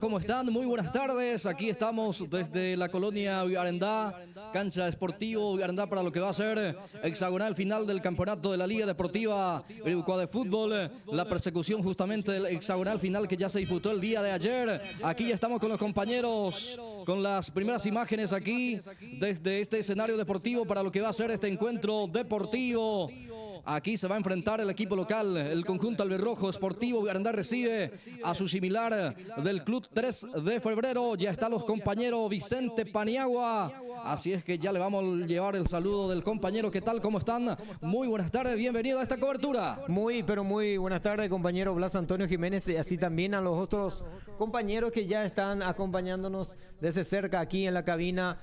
¿Cómo están? Muy buenas tardes. Aquí estamos desde la colonia Villarendá, cancha Sportivo Villarendá para lo que va a ser hexagonal final del campeonato de la Liga Deportiva Gribucó de Fútbol. La persecución justamente del hexagonal final que ya se disputó el día de ayer. Aquí ya estamos con los compañeros, con las primeras imágenes aquí desde este escenario deportivo para lo que va a ser este encuentro deportivo. Aquí se va a enfrentar el equipo local, el conjunto albirrojo Sportivo Villarendá recibe a su similar del club 3 de febrero. Ya están los compañeros Vicente Paniagua. Así es que ya le vamos a llevar el saludo del compañero. ¿Qué tal? ¿Cómo están? Muy buenas tardes, bienvenido a esta cobertura. Muy buenas tardes, compañero Blas Antonio Jiménez, y así también a los otros compañeros que ya están acompañándonos desde cerca aquí en la cabina.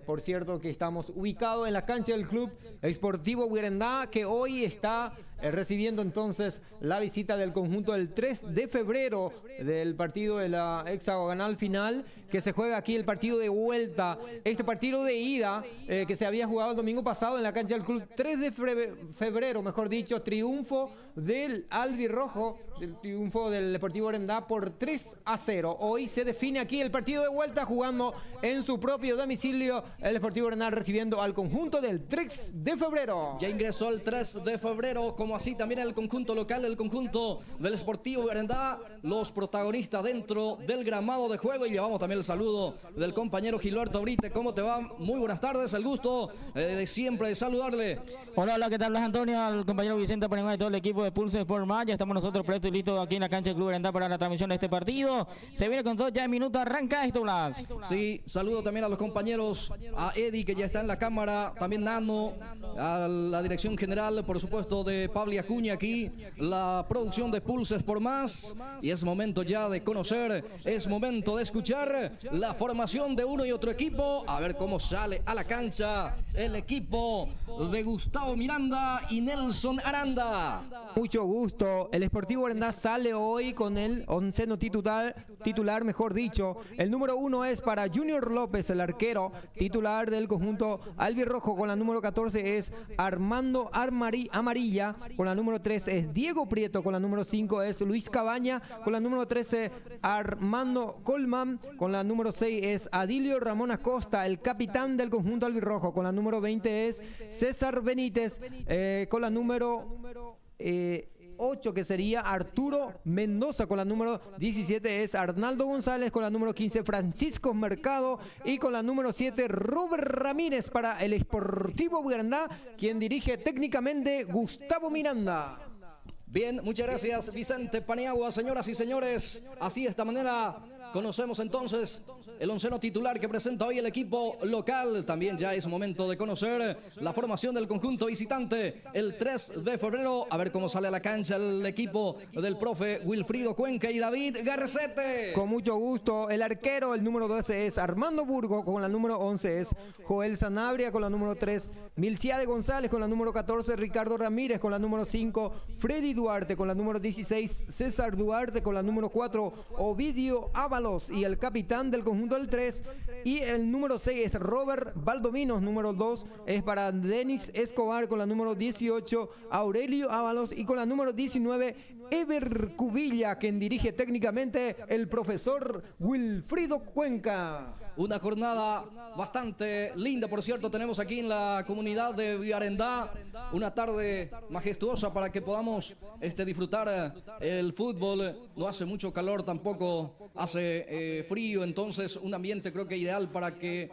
Por cierto que estamos ubicados en la cancha del club Sportivo Villarendá, que hoy está recibiendo entonces la visita del conjunto del 3 de febrero del partido de la hexagonal final, que se juega aquí el partido de vuelta. Este partido de ida que se había jugado el domingo pasado en la cancha del club 3 de febrero, mejor dicho, triunfo del albirrojo, del triunfo del Deportivo Villarendá por 3-0. Hoy se define aquí el partido de vuelta jugando en su propio domicilio el Deportivo Villarendá recibiendo al conjunto del 3 de febrero. Ya ingresó el 3 de febrero, como así también el conjunto local, el conjunto del Sportivo Villarendá, los protagonistas dentro del gramado de juego. Y llevamos también el saludo del compañero Gilberto Brite. ¿Cómo te va? Muy buenas tardes, el gusto de siempre de saludarle. Hola, ¿qué tal, Blas Antonio? Al compañero Vicente Paniagua y todo el equipo de Pulse Sport Más. Ya estamos nosotros prestos y listos aquí en la cancha del Club Villarendá para la transmisión de este partido. Se viene con todo ya en minuto, arranca esto, Blas. Sí, saludo también a los compañeros, a Eddie que ya está en la cámara, también Nano, a la dirección general, por supuesto, de Pablo Acuña aquí, la producción de Pulse Sport Más. Y es momento ya de conocer, es momento de escuchar la formación de uno y otro equipo, a ver cómo sale a la cancha el equipo de Gustavo Miranda y Nelson Aranda. Mucho gusto. El Sportivo Villarendá sale hoy con el onceno titular, mejor dicho. El número 1 es para Junior López, el arquero titular del conjunto albirrojo. Con la número 14 es Armando Amarilla. Con la número 3 es Diego Prieto. Con la número 5 es Luis Cabaña. Con la número 13 Armando Colman. Con la número 6 es Adilio Ramón Acosta, el capitán del conjunto albirrojo. Con la número 20 es César Benítez. Con la número 8 que sería Arturo Mendoza. Con la número 17 es Arnaldo González. Con la número 15 Francisco Mercado. Y con la número 7 Robert Ramírez para el Sportivo Villarendá, quien dirige técnicamente Gustavo Miranda. Bien, muchas gracias Vicente Paniagua. Señoras y señores, así de esta manera conocemos entonces el onceno titular que presenta hoy el equipo local. También ya es momento de conocer la formación del conjunto visitante el 3 de febrero. A ver cómo sale a la cancha el equipo del profe Wilfrido Cuenca y David Garcete. Con mucho gusto. El arquero, el número 12 es Armando Burgo. Con la número 11 es Joel Sanabria. Con la número 3 Milciade González. Con la número 14 Ricardo Ramírez. Con la número 5 Freddy Duarte. Con la número 16 César Duarte. Con la número 4 Ovidio Ábalos. Y el capitán del conjunto del 3. Y el número 6 es Robert Valdominos. Número 2 es para Denis Escobar. Con la número 18 Aurelio Ábalos. Y con la número 19 Ever Cubilla, quien dirige técnicamente el profesor Wilfrido Cuenca. Una jornada bastante linda, por cierto, tenemos aquí en la comunidad de Villarendá. Una tarde majestuosa para que podamos disfrutar el fútbol. No hace mucho calor, tampoco hace frío, entonces un ambiente creo que ideal para que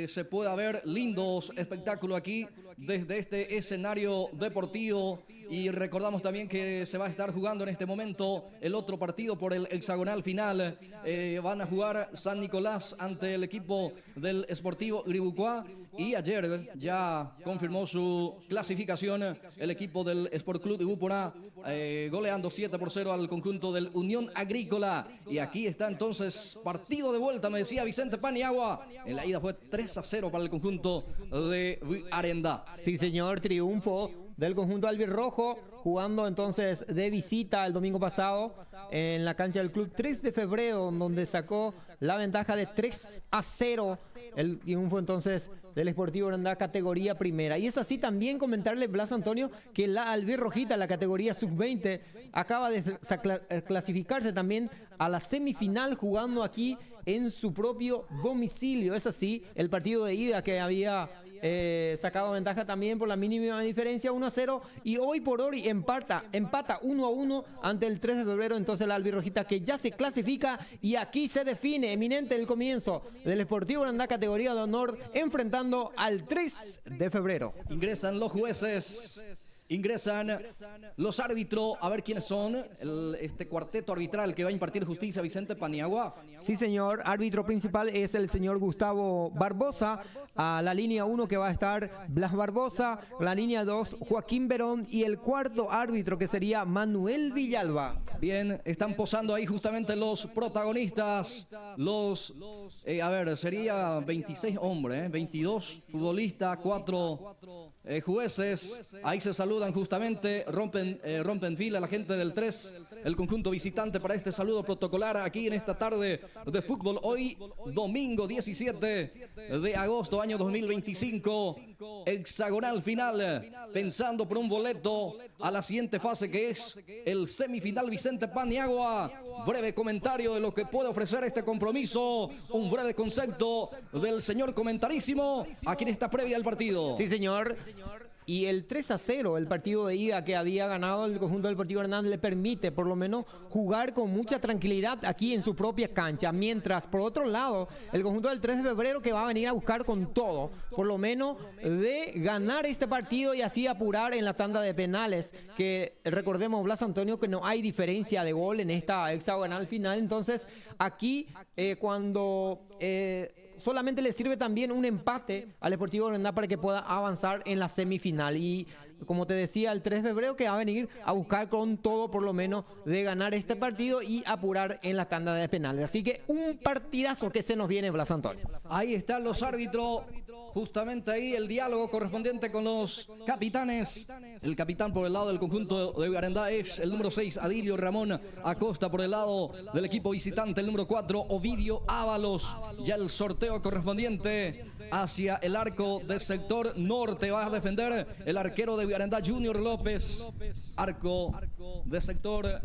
se pueda ver lindos espectáculos aquí desde este escenario deportivo. Y recordamos también que se va a estar jugando en este momento el otro partido por el hexagonal final. Van a jugar San Nicolás ante el equipo del Sportivo Gribucó. Y ayer ya confirmó su clasificación el equipo del Sport Club de Gupona, goleando 7-0 al conjunto del Unión Agrícola. Y aquí está entonces partido de vuelta, me decía Vicente Paniagua. En la ida fue 3-0 para el conjunto de Villarendá. Sí, señor, triunfo del conjunto albirrojo, jugando entonces de visita el domingo pasado en la cancha del club 3 de febrero, donde sacó la ventaja de 3-0 el triunfo entonces del Sportivo Urandá categoría primera. Y es así también comentarle, Blas Antonio, que la albirrojita, la categoría sub-20, acaba de clasificarse también a la semifinal jugando aquí en su propio domicilio. Es así, el partido de ida que había sacado ventaja también por la mínima diferencia 1-0 y hoy por hoy empata 1-1 ante el 3 de febrero. Entonces la albirrojita que ya se clasifica y aquí se define eminente el comienzo del Sportivo Urandá categoría de honor enfrentando al 3 de febrero. Ingresan los jueces. Ingresan los árbitros, a ver quiénes son, este cuarteto arbitral que va a impartir justicia, Vicente Paniagua. Sí, señor, árbitro principal es el señor Gustavo Barbosa, a la línea 1 que va a estar Blas Barbosa, la línea 2 Joaquín Verón y el cuarto árbitro que sería Manuel Villalba. Bien, están posando ahí justamente los protagonistas, a ver, sería 26 hombres, 22 futbolistas, 4 jueces, ahí se saludan justamente, rompen fila la gente del 3, el conjunto visitante para este saludo protocolar aquí en esta tarde de fútbol, hoy domingo 17 de agosto año 2025, hexagonal final, pensando por un boleto a la siguiente fase que es el semifinal. Vicente Paniagua, breve comentario de lo que puede ofrecer este compromiso, un breve concepto del señor comentarísimo aquí en esta previa del partido. Sí, señor. Y el 3-0, el partido de ida que había ganado el conjunto del Deportivo Hernández, le permite por lo menos jugar con mucha tranquilidad aquí en su propia cancha. Mientras, por otro lado, el conjunto del 3 de febrero que va a venir a buscar con todo, por lo menos de ganar este partido y así apurar en la tanda de penales. Que recordemos, Blas Antonio, que no hay diferencia de gol en esta hexagonal final. Entonces, aquí cuando... solamente le sirve también un empate al Deportivo Urandá para que pueda avanzar en la semifinal. Y como te decía, el 3 de febrero que va a venir a buscar con todo por lo menos de ganar este partido y apurar en la tanda de penales. Así que un partidazo que se nos viene, Blas Antonio. Ahí están los árbitros, justamente ahí el diálogo correspondiente con los capitanes. El capitán por el lado del conjunto de Vigarendá es el número 6, Adilio Ramón Acosta, por el lado del equipo visitante, el número 4, Ovidio Ábalos. Ya el sorteo correspondiente hacia el arco del sector norte va a defender el arquero de Vigarendá, Junior López. Arco de sector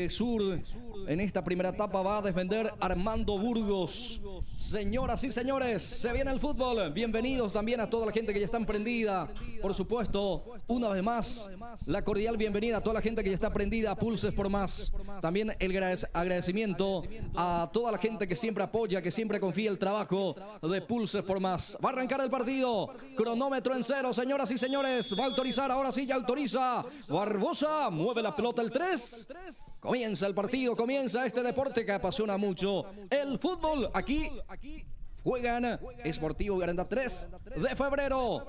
sur en esta primera etapa va a defender Armando Burgos. Señoras y señores, se viene el fútbol. Bienvenidos también a toda la gente que ya está prendida. Por supuesto, una vez más, la cordial bienvenida a toda la gente que ya está prendida a Pulses por Más. También el agradecimiento a toda la gente que siempre apoya, que siempre confía en el trabajo de Pulses por Más. Va a arrancar el partido. Cronómetro en 0, señoras y señores. Va a autorizar, ahora sí ya autoriza. Barbosa mueve la pelota el 3. Comienza el partido, comienza este deporte que apasiona mucho. El fútbol aquí. Juegan Sportivo Vigarendá 3 de febrero.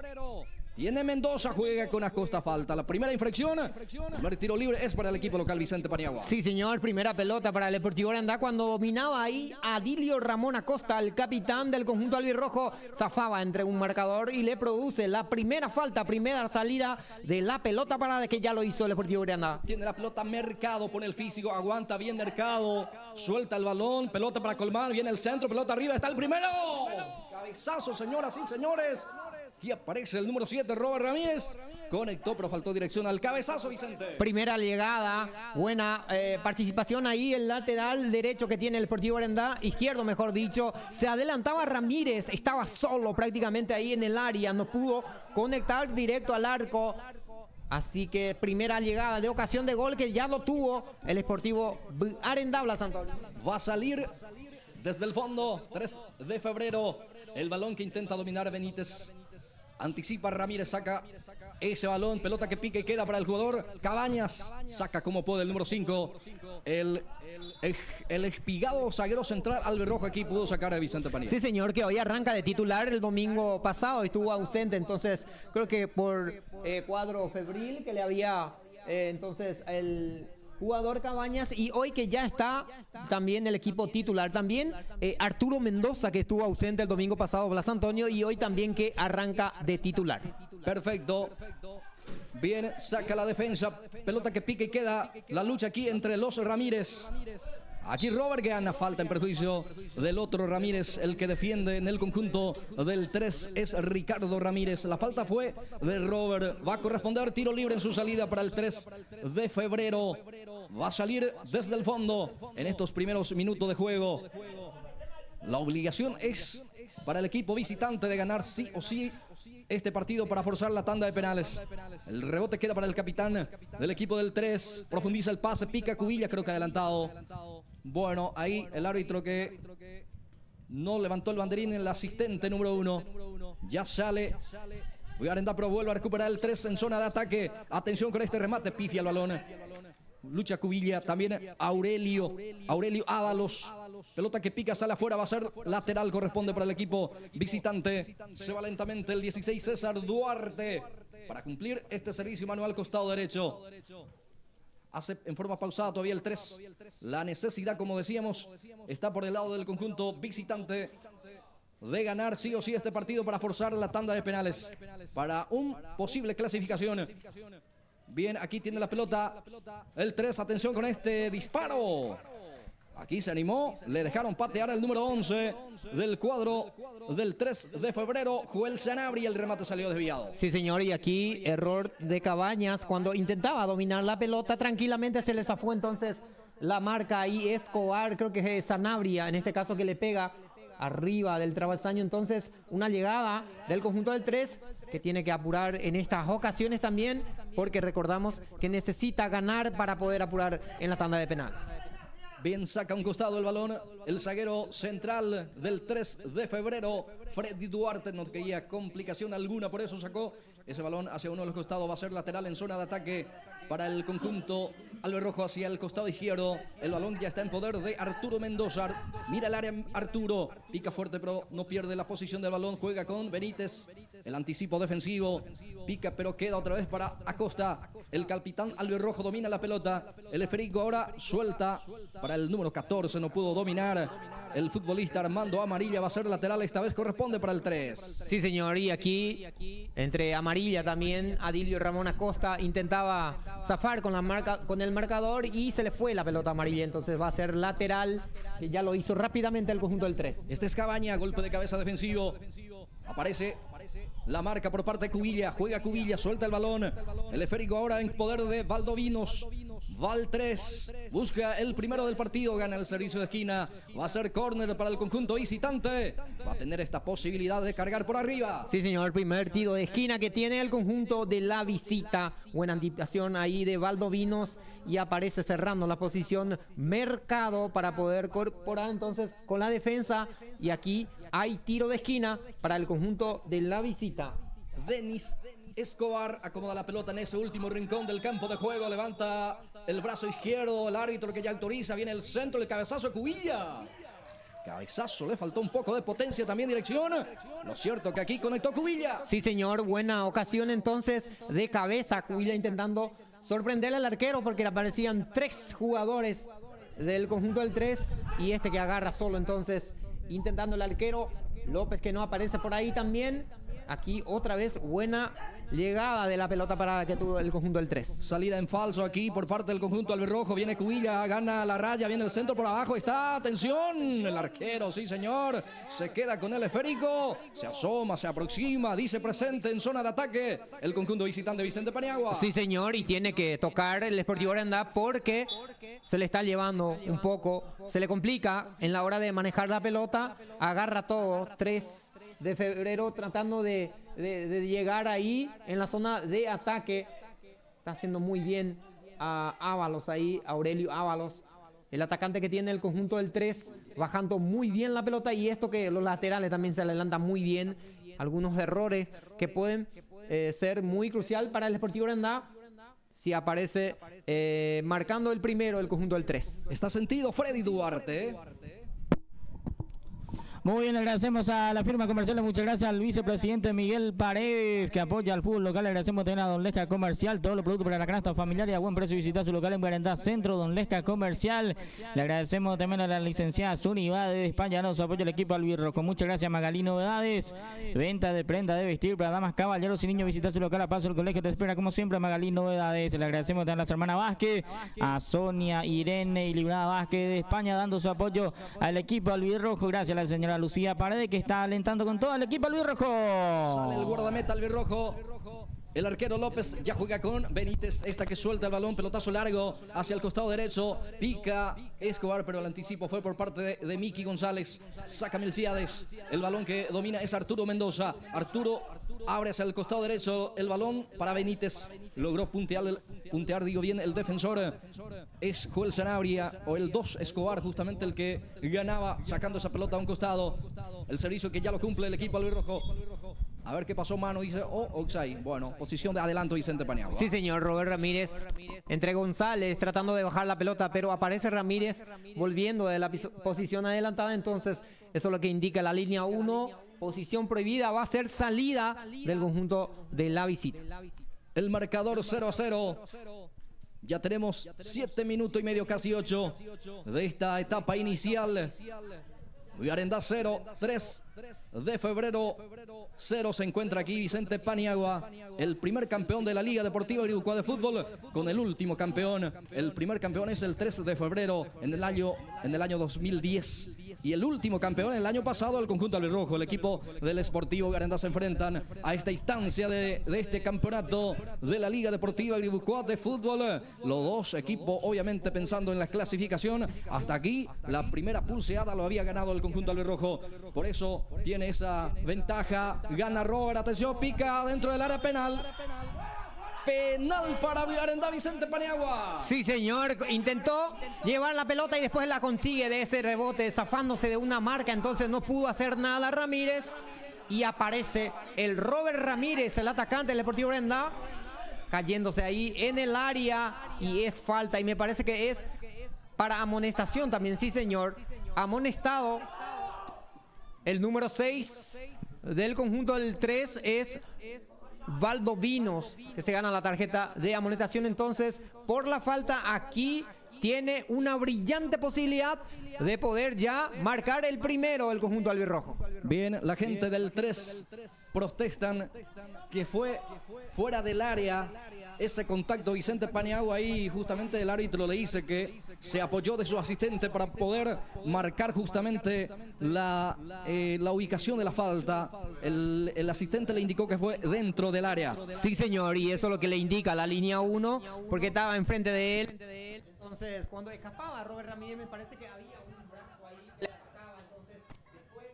Tiene Mendoza, juega con Acosta, falta. La primera infracción, el tiro libre es para el equipo local Vicente Paniagua. Sí, señor, primera pelota para el Deportivo Urandá cuando dominaba ahí Adilio Ramón Acosta, el capitán del conjunto albirrojo, zafaba entre un marcador y le produce la primera falta, primera salida de la pelota parada que ya lo hizo el Deportivo Urandá. Tiene la pelota Mercado, pone el físico, aguanta bien Mercado, suelta el balón, pelota para Colmán, viene el centro, pelota arriba, está el primero. Cabezazo, señoras y señores. Aquí aparece el número 7, Robert Ramírez. Conectó, pero faltó dirección al cabezazo, Vicente. Primera llegada, buena participación ahí, el lateral derecho que tiene el Sportivo Urandá, izquierdo mejor dicho. Se adelantaba Ramírez, estaba solo prácticamente ahí en el área, no pudo conectar directo al arco. Así que primera llegada de ocasión de gol que ya lo tuvo el Sportivo Urandá, Blas Antonio. Va a salir desde el fondo, 3 de febrero. El balón que intenta dominar Benítez. Anticipa Ramírez, saca ese balón, pelota que pica y queda para el jugador Cabañas, saca como puede el número 5, el espigado zaguero central albirrojo aquí pudo sacar a Vicente Paniagua. Sí, señor, que hoy arranca de titular, el domingo pasado estuvo ausente, entonces creo que por cuadro febril que le había entonces el jugador Cabañas, y hoy que ya está también el equipo titular, también Arturo Mendoza, que estuvo ausente el domingo pasado, Blas Antonio, y hoy también que arranca de titular. Perfecto. Bien, saca la defensa, pelota que pica y queda la lucha aquí entre los Ramírez. Aquí Robert gana falta en perjuicio del otro Ramírez. El que defiende en el conjunto del 3 es Ricardo Ramírez. La falta fue de Robert. Va a corresponder tiro libre en su salida para el 3 de febrero. Va a salir desde el fondo en estos primeros minutos de juego. La obligación es para el equipo visitante de ganar sí o sí este partido para forzar la tanda de penales. El rebote queda para el capitán del equipo del 3. Profundiza el pase, pica Cubilla, creo que adelantado. Bueno, ahí el árbitro que no levantó el banderín, el asistente número 1. Ya sale Villarendah, pero vuelve a recuperar el 3 en zona de ataque. Atención con este remate, pifia el balón. Lucha Cubilla, también Aurelio Ábalos. Pelota que pica, sale afuera, va a ser lateral, corresponde para el equipo visitante. Se va lentamente el 16, César Duarte, para cumplir este servicio manual costado derecho. Hace en forma pausada todavía el 3. La necesidad, como decíamos, está por el lado del conjunto visitante de ganar sí o sí este partido para forzar la tanda de penales para un posible clasificación. Bien, aquí tiene la pelota el 3, atención con este disparo. Aquí se animó, le dejaron patear al número 11 del cuadro del 3 de febrero, Joel Sanabria, el remate salió desviado. Sí, señor, y aquí error de Cabañas cuando intentaba dominar la pelota, tranquilamente se le zafó entonces la marca ahí Escobar, creo que es Sanabria, en este caso que le pega arriba del travesaño, entonces una llegada del conjunto del 3 que tiene que apurar en estas ocasiones también, porque recordamos que necesita ganar para poder apurar en la tanda de penales. Bien, saca un costado el balón el zaguero central del 3 de febrero, Freddy Duarte. No quería complicación alguna, por eso sacó ese balón hacia uno de los costados. Va a ser lateral en zona de ataque para el conjunto albirrojo hacia el costado izquierdo. El balón ya está en poder de Arturo Mendoza. Mira el área Arturo, pica fuerte pero no pierde la posición del balón. Juega con Benítez, el anticipo defensivo. Pica pero queda otra vez para Acosta. El capitán albirrojo domina la pelota. El esférico ahora suelta para el número 14. No pudo dominar el futbolista Armando Amarilla. Va a ser lateral, esta vez corresponde para el 3. Sí, señor, y aquí entre Amarilla también Adilio Ramón Acosta intentaba zafar con el marcador y se le fue la pelota a Amarilla, entonces va a ser lateral, que ya lo hizo rápidamente el conjunto del 3. Este es Cabaña, golpe de cabeza defensivo. Aparece la marca por parte de Cubilla, juega Cubilla, suelta el balón. El esférico ahora en poder de Valdovinos. Val 3, busca el primero del partido, gana el servicio de esquina. Va a ser córner para el conjunto visitante. Va a tener esta posibilidad de cargar por arriba. Sí, señor, primer tiro de esquina que tiene el conjunto de la visita. Buena anticipación ahí de Valdovinos y aparece cerrando la posición Mercado para poder corporar entonces con la defensa. Y aquí hay tiro de esquina para el conjunto de la visita. Denis Escobar acomoda la pelota en ese último rincón del campo de juego. Levanta el brazo izquierdo, el árbitro que ya autoriza. Viene el centro, el cabezazo de Cubilla. Cabezazo, le faltó un poco de potencia, también dirección. Lo cierto que aquí conectó Cubilla. Sí, señor, buena ocasión entonces de cabeza. Cubilla intentando sorprender al arquero porque le aparecían 3 jugadores del conjunto del 3 y este que agarra solo entonces intentando el arquero. López que no aparece por ahí también. Aquí otra vez buena llegada de la pelota para que tuvo el conjunto del 3. Salida en falso aquí por parte del conjunto albirrojo. Viene Cubilla, gana la raya, viene el centro por abajo. Está, atención, el arquero, sí señor. Se queda con el esférico, se asoma, se aproxima, dice presente en zona de ataque el conjunto visitante Vicente Paniagua. Sí, señor, y tiene que tocar el Sportivo Villarendah porque se le está llevando un poco. Se le complica en la hora de manejar la pelota. Agarra todo, 3 de febrero tratando de llegar ahí en la zona de ataque. Está haciendo muy bien a Ábalos ahí, Aurelio Ábalos, el atacante que tiene el conjunto del 3, bajando muy bien la pelota. Y esto que los laterales también se adelantan muy bien. Algunos errores que pueden ser muy crucial para el Sportivo Villarendah si aparece marcando el primero el conjunto del 3. Está sentido Freddy Duarte. Muy bien, le agradecemos a la firma comercial, muchas gracias al vicepresidente Miguel Paredes, que apoya al fútbol local. Le agradecemos también a Don Lesca Comercial, todos los productos para la canasta familiar y a buen precio. Visita su local en Guarendá Centro, Don Lesca Comercial. Le agradecemos también a la licenciada Zuni Bade de España, nos apoya el equipo albirrojo. Muchas gracias, Magalí Novedades, venta de prenda de vestir para damas, caballeros y niños. Visita su local a paso del colegio, te espera como siempre, Magalí Novedades. Le agradecemos también a las hermanas Vázquez, a Sonia, Irene y Librada Vázquez de España, dando su apoyo al equipo albirrojo. Gracias a la señora Lucía Paredes, que está alentando con todo el equipo albirrojo. Sale el guardameta albirrojo. El arquero López ya juega con Benítez. Esta que suelta el balón, pelotazo largo hacia el costado derecho. Pica Escobar, pero el anticipo fue por parte de Miki González. Saca Milciades. El balón que domina es Arturo Mendoza. Arturo abre hacia el costado derecho el balón para Benítez. Logró puntear, digo bien, el defensor. Es Joel Sanabria o el 2 Escobar, justamente el que ganaba sacando esa pelota a un costado. El servicio que ya lo cumple el equipo albirrojo. A ver qué pasó, mano, dice, Oxay. Bueno, posición de adelanto Vicente Paniagua. Sí, señor, Robert Ramírez entre González tratando de bajar la pelota, pero aparece Ramírez volviendo de la posición adelantada. Entonces, eso es lo que indica la línea 1. Posición prohibida, va a ser salida del conjunto de la visita. El marcador 0-0. Ya tenemos 7 minutos y medio, casi 8 de esta etapa inicial. Guarendá 0, 3 de febrero 0 se encuentra aquí Vicente Paniagua, el primer campeón de la Liga Deportiva Iribucuá de fútbol, con el último campeón. El primer campeón es el 3 de febrero en el año 2010. Y el último campeón el año pasado, el conjunto albirrojo. El equipo del Sportivo Guarendá se enfrentan a esta instancia de este campeonato de la Liga Deportiva Iribucuá de fútbol. Los dos equipos obviamente pensando en la clasificación. Hasta aquí la primera pulseada lo había ganado el conjunto albirrojo. Por eso tiene esa ventaja. Gana Robert, atención, pica dentro del área penal. Penal para Guarendá, Vicente Paniagua. Sí, señor, intentó llevar la pelota y después la consigue de ese rebote, zafándose de una marca, entonces no pudo hacer nada Ramírez. Y aparece el Robert Ramírez, el atacante del Deportivo Guarendá, cayéndose ahí en el área y es falta. Y me parece que es para amonestación también, sí, señor. Amonestado. El número 6 del conjunto del 3 es Valdovinos, que se gana la tarjeta de amonestación. Entonces, por la falta, aquí tiene una brillante posibilidad de poder ya marcar el primero del conjunto albirrojo. Bien, la gente del 3 protestan que fue fuera del área ese contacto. Vicente Paniagua, ahí justamente el árbitro le dice que se apoyó de su asistente para poder marcar justamente la ubicación de la falta. El asistente le indicó que fue dentro del área. Sí, señor, y eso es lo que le indica la línea 1, porque estaba enfrente de él. Entonces, cuando escapaba Robert Ramírez, me parece que había un brazo ahí que le atacaba. Entonces, después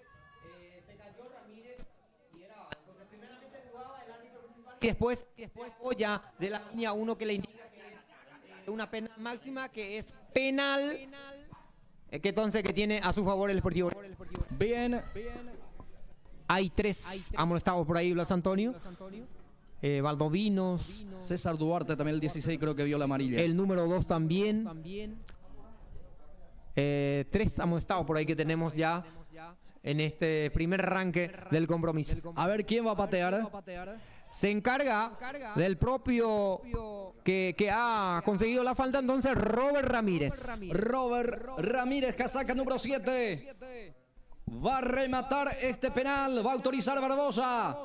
se cayó Ramírez y era. Entonces, primeramente jugaba el árbitro principal y después apoya de la línea 1 que le indica que es una pena máxima, que es penal. Que entonces que tiene a su favor el Deportivo. Bien. Hay 3 amonestados por ahí, Blas Antonio. Valdovinos. César Duarte también, el 16 creo que vio la amarilla. El número 2 también. 3 amonestados por ahí que tenemos ya en este primer arranque del compromiso. A ver quién va a patear. Se encarga del propio que ha conseguido la falta, entonces Robert Ramírez. Robert Ramírez, casaca número 7. Va a rematar este penal, va a autorizar Barbosa.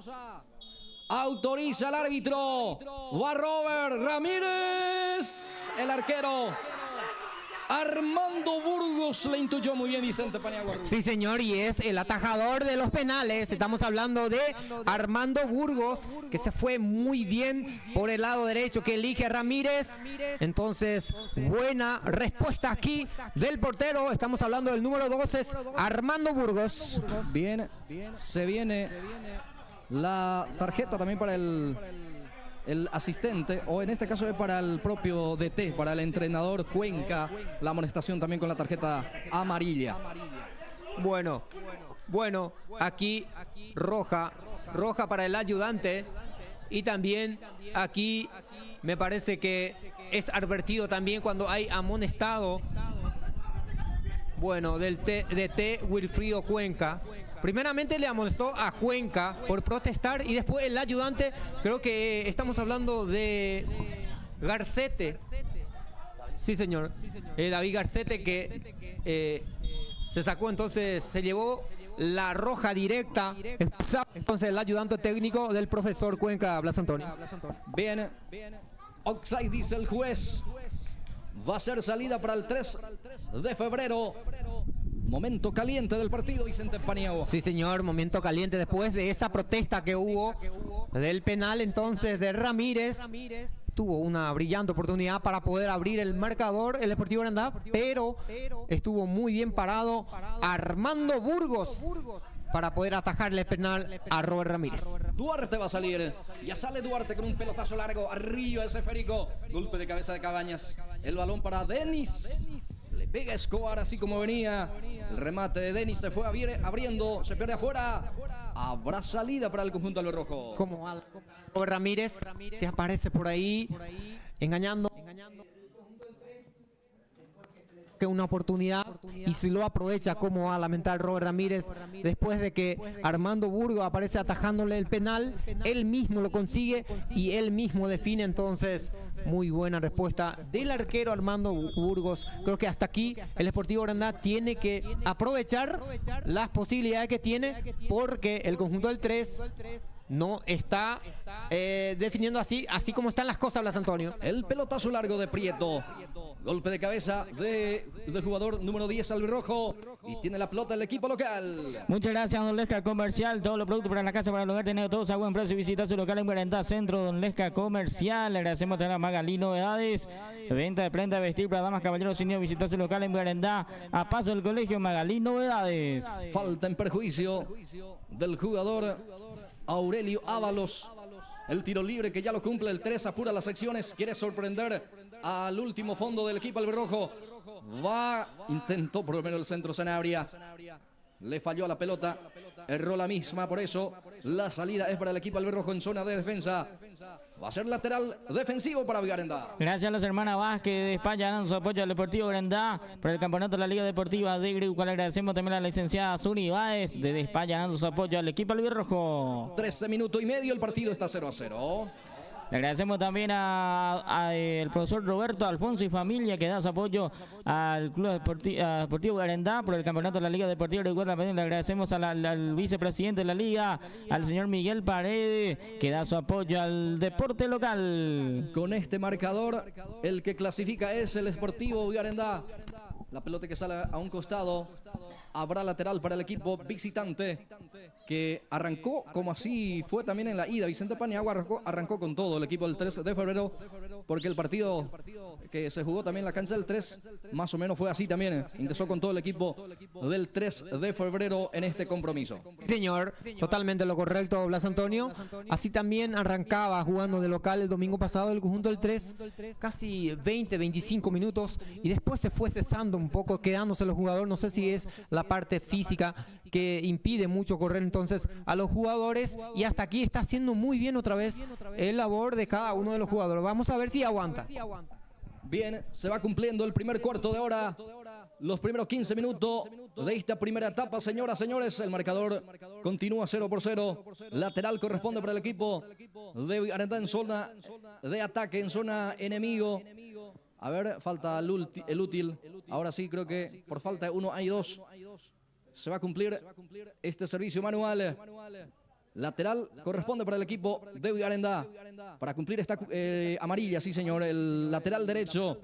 Autoriza el árbitro. Va Robert Ramírez. El arquero Armando Burgos le intuyó muy bien Vicente Paniagua. Sí, señor, y es el atajador de los penales. Estamos hablando de Armando Burgos, que se fue muy bien por el lado derecho, que elige a Ramírez. Entonces, buena respuesta aquí del portero. Estamos hablando del número 2, es Armando Burgos. Bien, se viene la tarjeta también para el asistente, o en este caso es para el propio DT, para el entrenador Cuenca, la amonestación también con la tarjeta amarilla. Bueno, aquí roja para el ayudante, y también aquí me parece que es advertido también cuando hay amonestado. Bueno, del DT Wilfrido Cuenca. Primeramente le amonestó a Cuenca por protestar y después el ayudante, creo que estamos hablando de Garcete. Sí, señor. David Garcete que se sacó, entonces se llevó la roja directa. Entonces el ayudante técnico del profesor Cuenca, Blas Antonio. Bien, offside dice el juez. Va a ser salida para el 3 de febrero. Momento caliente del partido, Vicente Paniagua. Sí, señor, momento caliente después de esa protesta que hubo del penal entonces de Ramírez. Tuvo una brillante oportunidad para poder abrir el marcador el Sportivo Arandá, pero estuvo muy bien parado Armando Burgos para poder atajarle el penal a Robert Ramírez. Duarte va a salir. Ya sale Duarte con un pelotazo largo. Arriba ese esférico. Golpe de cabeza de Cabañas. El balón para Denis. Le pega Escobar así como venía. El remate de Denis se fue abriendo. Se pierde afuera. Habrá salida para el conjunto albirrojo. Como Robert Ramírez se aparece por ahí engañando. Que una oportunidad y si lo aprovecha, como va a lamentar Robert Ramírez después de que Armando Burgos aparece atajándole el penal, él mismo lo consigue y él mismo define. Entonces muy buena respuesta del arquero Armando Burgos. Creo que hasta aquí el Sportivo Arandá tiene que aprovechar las posibilidades que tiene, porque el conjunto del 3 no está definiendo así como están las cosas, Blas Antonio. El pelotazo largo de Prieto. Golpe de cabeza del jugador número 10 albirrojo. Y tiene la pelota el equipo local. Muchas gracias, Don Lesca Comercial. Todos los productos para la casa, para el hogar, tenido todos a buen precio. Visita su local en Guarentá Centro, Don Lesca Comercial. Le agradecemos tener a Magalí Novedades. Venta de prenda de vestir para damas, caballeros y niños. Visita su local en Guarentá. A paso del colegio Magalí Novedades. Falta en perjuicio del jugador Aurelio Ábalos. El tiro libre que ya lo cumple el 3, apura las acciones, quiere sorprender al último fondo del equipo albirrojo. Intentó por lo menos el centro Sanabria. Le falló a la pelota, erró la misma, por eso la salida es para el equipo albirrojo en zona de defensa. Va a ser lateral defensivo para Vigarendá. Gracias a las hermanas Vázquez de España, dan su apoyo al Deportivo Grandá por el campeonato de la Liga Deportiva de Greu. Le agradecemos también a la licenciada Zuni Báez de España, dando su apoyo al equipo albirrojo. 13 minutos y medio, el partido está 0-0. Le agradecemos también al profesor Roberto Alfonso y familia, que da su apoyo al Club Deportivo Arendá por el campeonato de la Liga Deportiva de Uruguay. Le agradecemos al vicepresidente de la Liga, al señor Miguel Paredes, que da su apoyo al deporte local. Con este marcador, el que clasifica es el Sportivo Vigarendá. La pelota que sale a un costado. Habrá lateral para el equipo visitante, que arrancó como así fue también en la ida. Vicente Paniagua arrancó con todo el equipo del 3 de febrero, porque el partido que se jugó también en la cancha del 3 más o menos fue así también. Empezó con todo el equipo del 3 de febrero en este compromiso. Señor, totalmente lo correcto, Blas Antonio. Así también arrancaba jugando de local el domingo pasado el conjunto del 3, casi 20-25 minutos, y después se fue cesando un poco, quedándose los jugadores. No sé si es la parte física que impide mucho correr entonces a los jugadores, y hasta aquí está haciendo muy bien otra vez el labor de cada uno de los jugadores. Vamos a ver si aguanta. Bien, se va cumpliendo el primer cuarto de hora, los primeros 15 minutos de esta primera etapa, señoras, señores. El marcador continúa 0-0. Lateral corresponde para el equipo de Arendá en zona de ataque, en zona enemigo. A ver, falta el útil. Ahora sí, creo que por falta de uno hay dos. Se va a cumplir este servicio manual. Lateral corresponde para el equipo de Vigarendá. Para cumplir esta amarilla, sí señor. El lateral derecho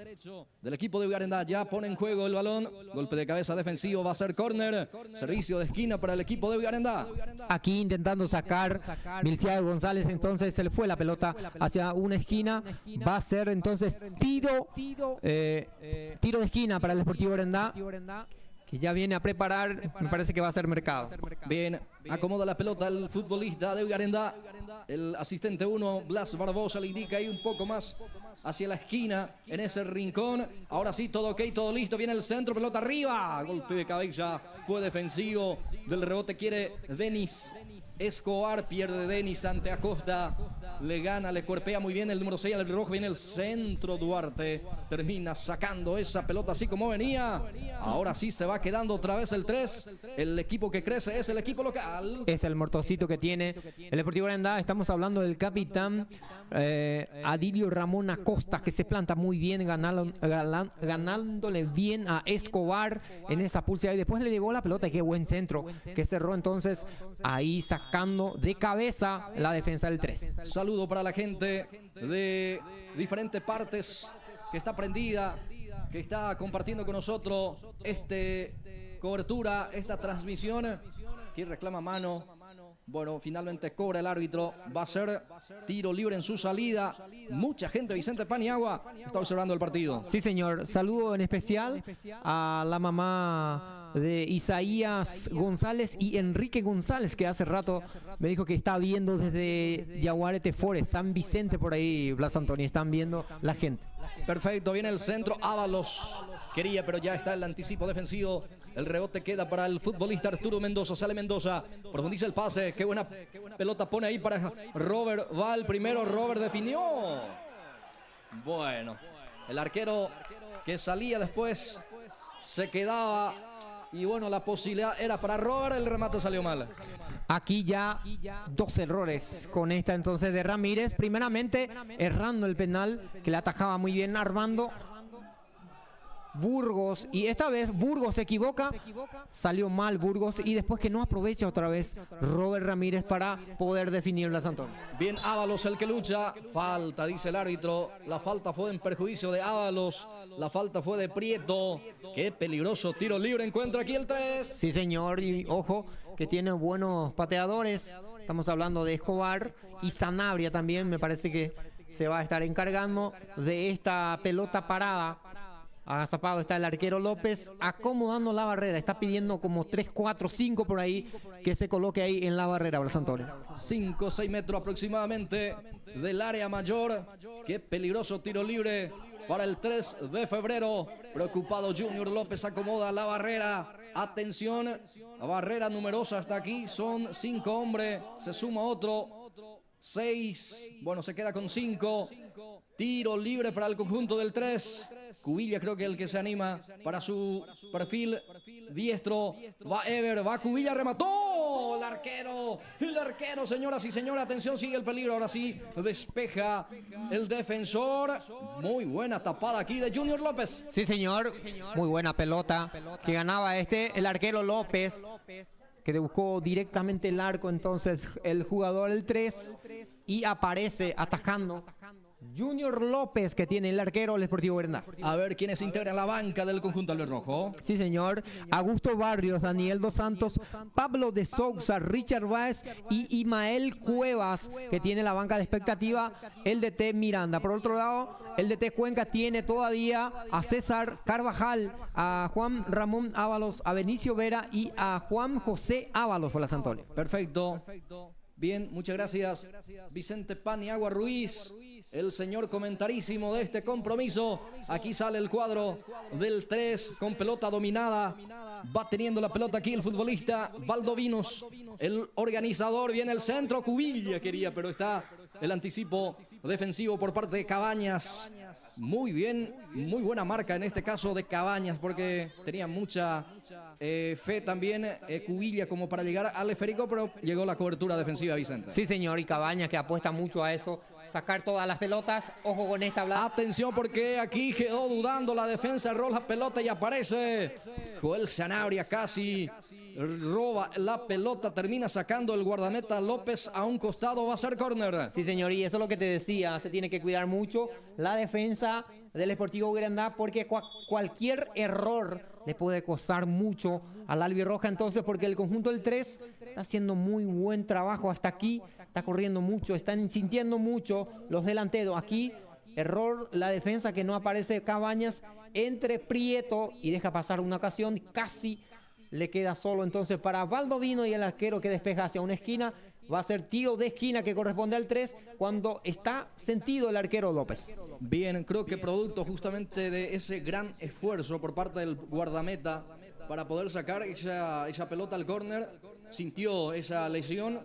del equipo de Vigarendá ya pone en juego el balón. Golpe de cabeza defensivo, va a ser córner. Servicio de esquina para el equipo de Vigarendá. Aquí intentando sacar Milciades González, entonces se le fue la pelota hacia una esquina. Va a ser entonces tiro de esquina para el Sportivo Arendá, que ya viene a preparar. Me parece que va a ser Mercado. Bien, acomoda la pelota el futbolista de Vigarendá. El asistente 1, Blas Barbosa, le indica ahí un poco más hacia la esquina, en ese rincón. Ahora sí, todo ok, todo listo. Viene el centro, pelota arriba. Golpe de cabeza, fue defensivo. Del rebote quiere Denis Escobar, pierde Denis ante Acosta. le gana, le cuerpea muy bien el número 6 al rojo, viene el centro, Duarte termina sacando esa pelota así como venía. Ahora sí se va quedando otra vez el 3. El equipo que crece es el equipo local. Es el mortocito que tiene el Deportivo Arendá. Estamos hablando del capitán Adilio Ramón Acosta, que se planta muy bien, ganándole bien a Escobar en esa pulsera. Y después le llevó la pelota y qué buen centro que cerró entonces ahí sacando de cabeza la defensa del 3. Saludo para la gente de diferentes partes que está prendida, que está compartiendo con nosotros cobertura, esta transmisión. ¿Quién reclama mano? Bueno, finalmente cobra el árbitro. Va a ser tiro libre en su salida. Mucha gente, Vicente Paniagua, está observando el partido. Sí, señor. Saludo en especial a la mamá de Isaías González y Enrique González, que hace rato me dijo que está viendo desde Yaguarete Forest, San Vicente, por ahí, Blas Antonio. Están viendo la gente. Perfecto, viene el centro. Ábalos quería, pero ya está el anticipo defensivo. El rebote queda para el futbolista Arturo Mendoza. Sale Mendoza, profundiza el pase. Qué buena pelota pone ahí para Robert. Va el primero, Robert definió. Bueno, el arquero que salía después se quedaba. Y bueno, la posibilidad era para Robert, el remate salió mal. Aquí ya 2 errores con esta entonces de Ramírez. Primeramente, errando el penal que le atajaba muy bien Armando Burgos, y esta vez Burgos se equivoca, salió mal Burgos, y después que no aprovecha otra vez Robert Ramírez para poder definir Blas Antonio. Bien, Ábalos el que lucha. Falta, dice el árbitro. La falta fue en perjuicio de Ábalos. La falta fue de Prieto. Qué peligroso tiro libre encuentra aquí el 3. Sí, señor, y ojo que tiene buenos pateadores. Estamos hablando de Escobar y Sanabria también. Me parece que se va a estar encargando de esta pelota parada. Agazapado está el arquero López, acomodando la barrera. Está pidiendo como 3, 4, 5 por ahí que se coloque ahí en la barrera, Blas Antonio. 5 o 6 metros aproximadamente del área mayor. Qué peligroso tiro libre para el 3 de febrero. Preocupado Junior López, acomoda la barrera. Atención, la barrera numerosa hasta aquí. Son 5 hombres, se suma otro. 6, bueno, se queda con 5. Tiro libre para el conjunto del 3. Cubilla creo que el que se anima para su perfil diestro. Va Ever, va Cubilla, remató el arquero, señoras y señores, atención, sigue el peligro, ahora sí, despeja el defensor. Muy buena tapada aquí de Junior López. Sí, señor, muy buena pelota que ganaba el arquero López, que buscó directamente el arco entonces el jugador el 3, y aparece atajando Junior López, que tiene el arquero del Sportivo Arendá. A ver quiénes integran la banca del conjunto albirrojo. Sí, señor. Augusto Barrios, Daniel Dos Santos, Pablo de Sousa, Richard Báez y Imael Cuevas, que tiene la banca de expectativa el DT Miranda. Por otro lado, el DT Cuenca tiene todavía a César Carvajal, a Juan Ramón Ábalos, a Benicio Vera y a Juan José Ábalos, Blas Antonio. Perfecto. Bien, muchas gracias Vicente Paniagua Ruiz, el señor comentarísimo de este compromiso. Aquí sale el cuadro del 3 con pelota dominada. Va teniendo la pelota aquí el futbolista Valdovinos, el organizador. Viene el centro, Cubilla quería, pero está el anticipo defensivo por parte de Cabañas. Muy bien, muy buena marca en este caso de Cabañas, porque tenía mucha fe también Cubilla como para llegar al esférico, pero llegó la cobertura defensiva, Vicente. Sí, señor, y Cabañas que apuesta mucho a eso, sacar todas las pelotas. Ojo con esta, Blas. Atención, porque aquí quedó dudando la defensa, rola la pelota y aparece Joel Sanabria, casi roba la pelota, termina sacando el guardameta López a un costado, va a ser córner. Sí, señor, y eso es lo que te decía, se tiene que cuidar mucho la defensa del Sportivo Arendá, porque cualquier error le puede costar mucho al albirroja, entonces, porque el conjunto del 3 está haciendo muy buen trabajo hasta aquí, está corriendo mucho, están sintiendo mucho los delanteros. Aquí, error la defensa, que no aparece Cabañas entre Prieto y deja pasar una ocasión, casi le queda solo entonces para Valdovino, y el arquero que despeja hacia una esquina. Va a ser tiro de esquina que corresponde al 3 cuando está sentido el arquero López. Bien, creo que producto justamente de ese gran esfuerzo por parte del guardameta para poder sacar esa pelota al córner, sintió esa lesión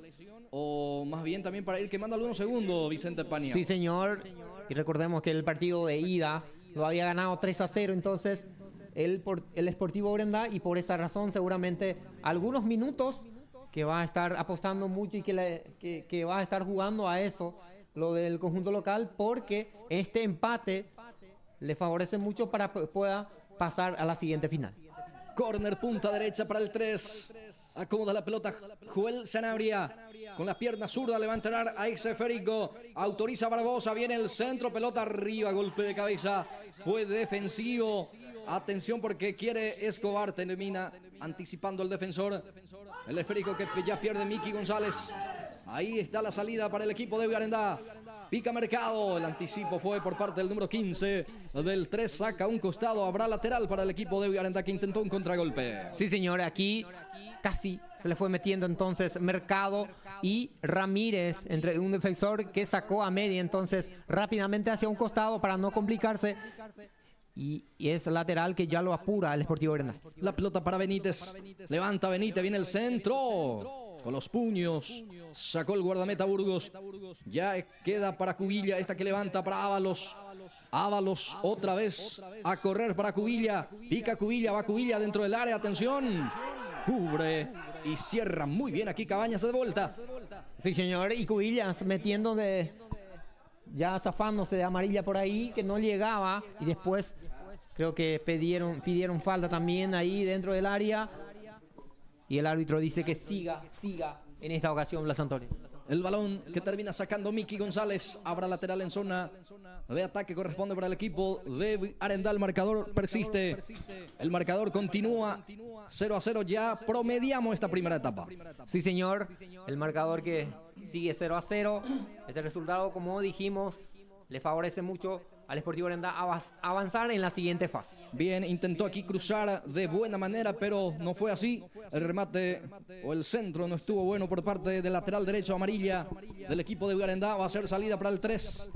o más bien también para ir quemando algunos segundos, Vicente Paniagua. Sí, señor. Y recordemos que el partido de ida lo había ganado 3-0, entonces el Sportivo Brenda, y por esa razón seguramente algunos minutos que va a estar apostando mucho y que va a estar jugando a eso, lo del conjunto local, porque este empate le favorece mucho para que pueda pasar a la siguiente final. Corner, punta derecha para el 3. Acomoda la pelota Joel Sanabria. Con la pierna zurda levantará a ese esférico. Autoriza Barbosa. Viene el centro. Pelota arriba. Golpe de cabeza. Fue defensivo. Atención porque quiere Escobar. Termina anticipando el defensor. El esférico que ya pierde Miki González. Ahí está la salida para el equipo de Villarendá. Pica Mercado, el anticipo fue por parte del número 15 del 3, saca un costado, habrá lateral para el equipo de Villarendá que intentó un contragolpe. Sí, señor, aquí casi se le fue metiendo entonces Mercado y Ramírez entre un defensor que sacó a media, entonces rápidamente hacia un costado para no complicarse. Y es lateral que ya lo apura el Sportivo Brenda. La pelota para Benítez, levanta Benítez, viene el centro. Con los puños, sacó el guardameta Burgos. Ya queda para Cubilla, esta que levanta para Ábalos. Ábalos otra vez a correr para Cubilla. Pica Cubilla, va Cubilla dentro del área, atención. Cubre y cierra muy bien aquí Cabañas de vuelta. Sí, señor, y Cubillas metiendo ya zafándose de amarilla por ahí, que no llegaba. Y después creo que pidieron falta también ahí dentro del área. Y el árbitro dice que siga en esta ocasión Blas Antonio. El balón que termina sacando Miki González. Habrá lateral en zona de ataque. Corresponde para el equipo de Arendal. El marcador persiste. El marcador continúa 0-0. Ya promediamos esta primera etapa. Sí, señor. El marcador que sigue 0-0. Este resultado, como dijimos, le favorece mucho al Sportivo Brenda avanzar en la siguiente fase. Bien, intentó aquí cruzar de buena manera, pero no fue así. El remate o el centro no estuvo bueno por parte del lateral derecho amarilla del equipo de Brenda. Va a ser salida para el 3.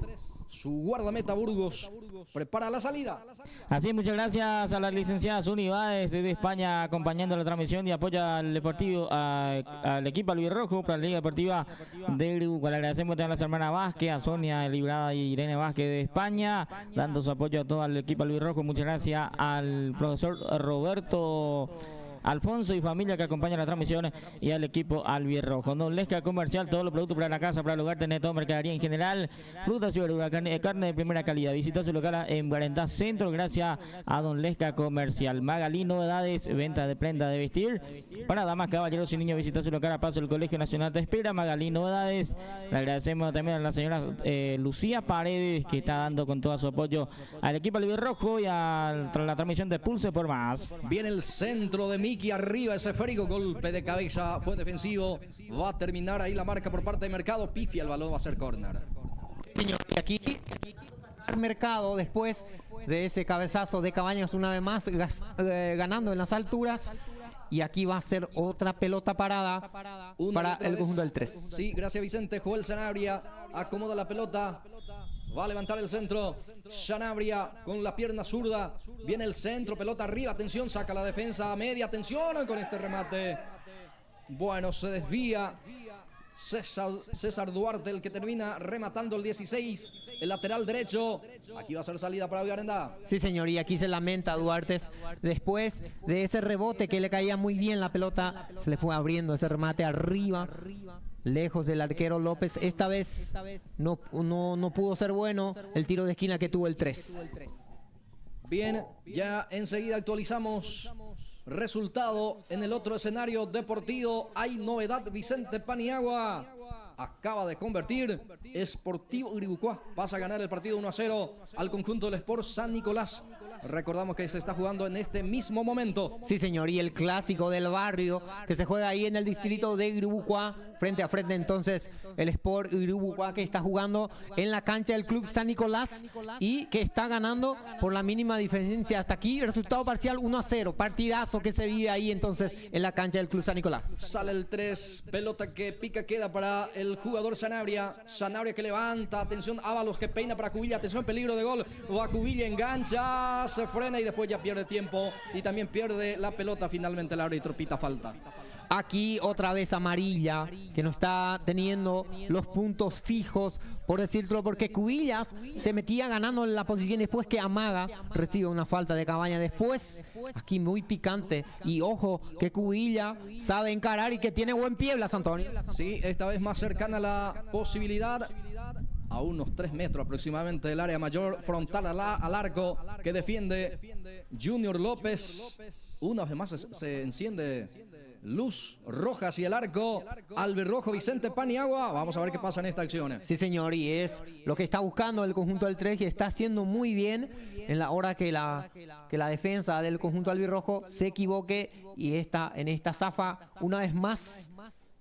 Su guardameta Burgos prepara la salida. Así, muchas gracias a la licenciada Zuni Báez desde España acompañando la transmisión y apoya al deportivo, al equipo albirrojo para la Liga Deportiva de Grupo. Le agradecemos también a las hermanas Vázquez, a Sonia Librada y Irene Vázquez de España, dando su apoyo a todo el equipo albirrojo. Muchas gracias al profesor Roberto Alfonso y familia que acompaña la transmisión y al equipo albirrojo. Don Lesca Comercial, todos los productos para la casa, para el hogar, tener todo mercadería en general, frutas y verduras, carne de primera calidad. Visita su local en Guarentá Centro gracias a Don Lesca Comercial. Magalí Novedades, venta de prenda de vestir para damas, caballeros y niños. Visita su local a paso del Colegio Nacional de Espera. Magalí Novedades. Le agradecemos también a la señora Lucía Paredes que está dando con todo su apoyo al equipo albirrojo y a la transmisión de Pulse por Más. Viene el centro de Miki arriba, ese esférico, golpe de cabeza, fue defensivo. Va a terminar ahí la marca por parte de Mercado. Pifia, el balón va a ser córner. Señor, y aquí Mercado después de ese cabezazo de Cabañas una vez más ganando en las alturas. Y aquí va a ser otra pelota parada para el conjunto del 3. Sí, gracias Vicente. Joel Sanabria acomoda la pelota. Va a levantar el centro. Sanabria con la pierna zurda. Viene el centro, pelota arriba. Atención, saca la defensa a media. Atención con este remate. Bueno, se desvía César Duarte, el que termina rematando el 16. El lateral derecho. Aquí va a ser salida para Villarendá. Sí, señor, y aquí se lamenta Duarte. Después de ese rebote que le caía muy bien la pelota, se le fue abriendo ese remate arriba, lejos del arquero López. Esta vez no pudo ser bueno el tiro de esquina que tuvo el 3. Bien, ya enseguida actualizamos resultado en el otro escenario deportivo. Hay novedad, Vicente Paniagua acaba de convertir. Sportivo Iribucuá pasa a ganar el partido 1-0 al conjunto del Sport San Nicolás. Recordamos que se está jugando en este mismo momento. Sí, señor, y el clásico del barrio que se juega ahí en el distrito de Iribucuá, frente a frente entonces el Sport Iribucuá, que está jugando en la cancha del Club San Nicolás y que está ganando por la mínima diferencia. Hasta aquí resultado parcial 1-0, partidazo que se vive ahí entonces en la cancha del Club San Nicolás. Sale el 3, pelota que pica, queda para el jugador Sanabria. Sanabria que levanta, atención, Ábalos que peina para Cubilla, atención, peligro de gol. Va Cubilla, engancha, se frena y después ya pierde tiempo y también pierde la pelota. Finalmente el árbitro pita falta. Aquí otra vez amarilla, que no está teniendo los puntos fijos, por decirlo, porque Cubillas se metía ganando en la posición después que Amaga recibe una falta de Cabaña. Después, aquí muy picante. Y ojo, que Cubilla sabe encarar y que tiene buen pie, Blas Antonio. Sí, esta vez más cercana a la posibilidad. A unos 3 metros aproximadamente del área mayor, frontal al arco que defiende Junior López. Una vez más se enciende luz roja hacia el arco. Albirrojo Vicente Paniagua. Vamos a ver qué pasa en esta acción. Sí, señor, y es lo que está buscando el conjunto del 3, que está haciendo muy bien en la hora que la defensa del conjunto albirrojo se equivoque, y en esta zafa una vez más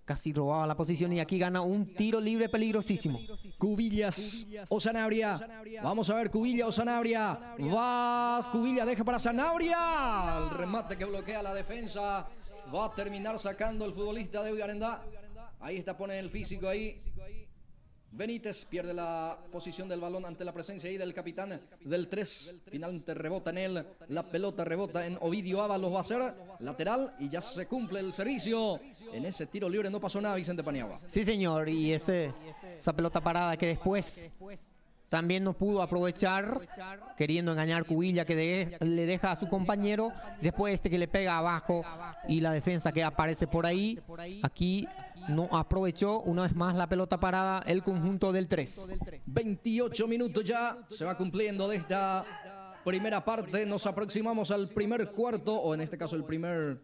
casi robaba la posición, y aquí gana un tiro libre peligrosísimo. Cubillas o Sanabria. Vamos a ver, Cubilla o Sanabria. Va Cubilla, deja para Sanabria. El remate que bloquea la defensa. Va a terminar sacando el futbolista de Villarendá. Ahí está, pone el físico ahí. Benítez pierde la posición del balón ante la presencia ahí del capitán del 3. Finalmente rebota en él. La pelota rebota en Ovidio Ábalos. Va a ser lateral y ya se cumple el servicio. En ese tiro libre no pasó nada, Vicente Paniagua. Sí, señor, y esa pelota parada que después también no pudo aprovechar, queriendo engañar Cubilla, que le deja a su compañero. Después que le pega abajo, y la defensa que aparece por ahí. Aquí no aprovechó una vez más la pelota parada el conjunto del 3. 28 minutos ya se va cumpliendo de esta primera parte. Nos aproximamos al primer cuarto, o en este caso el primer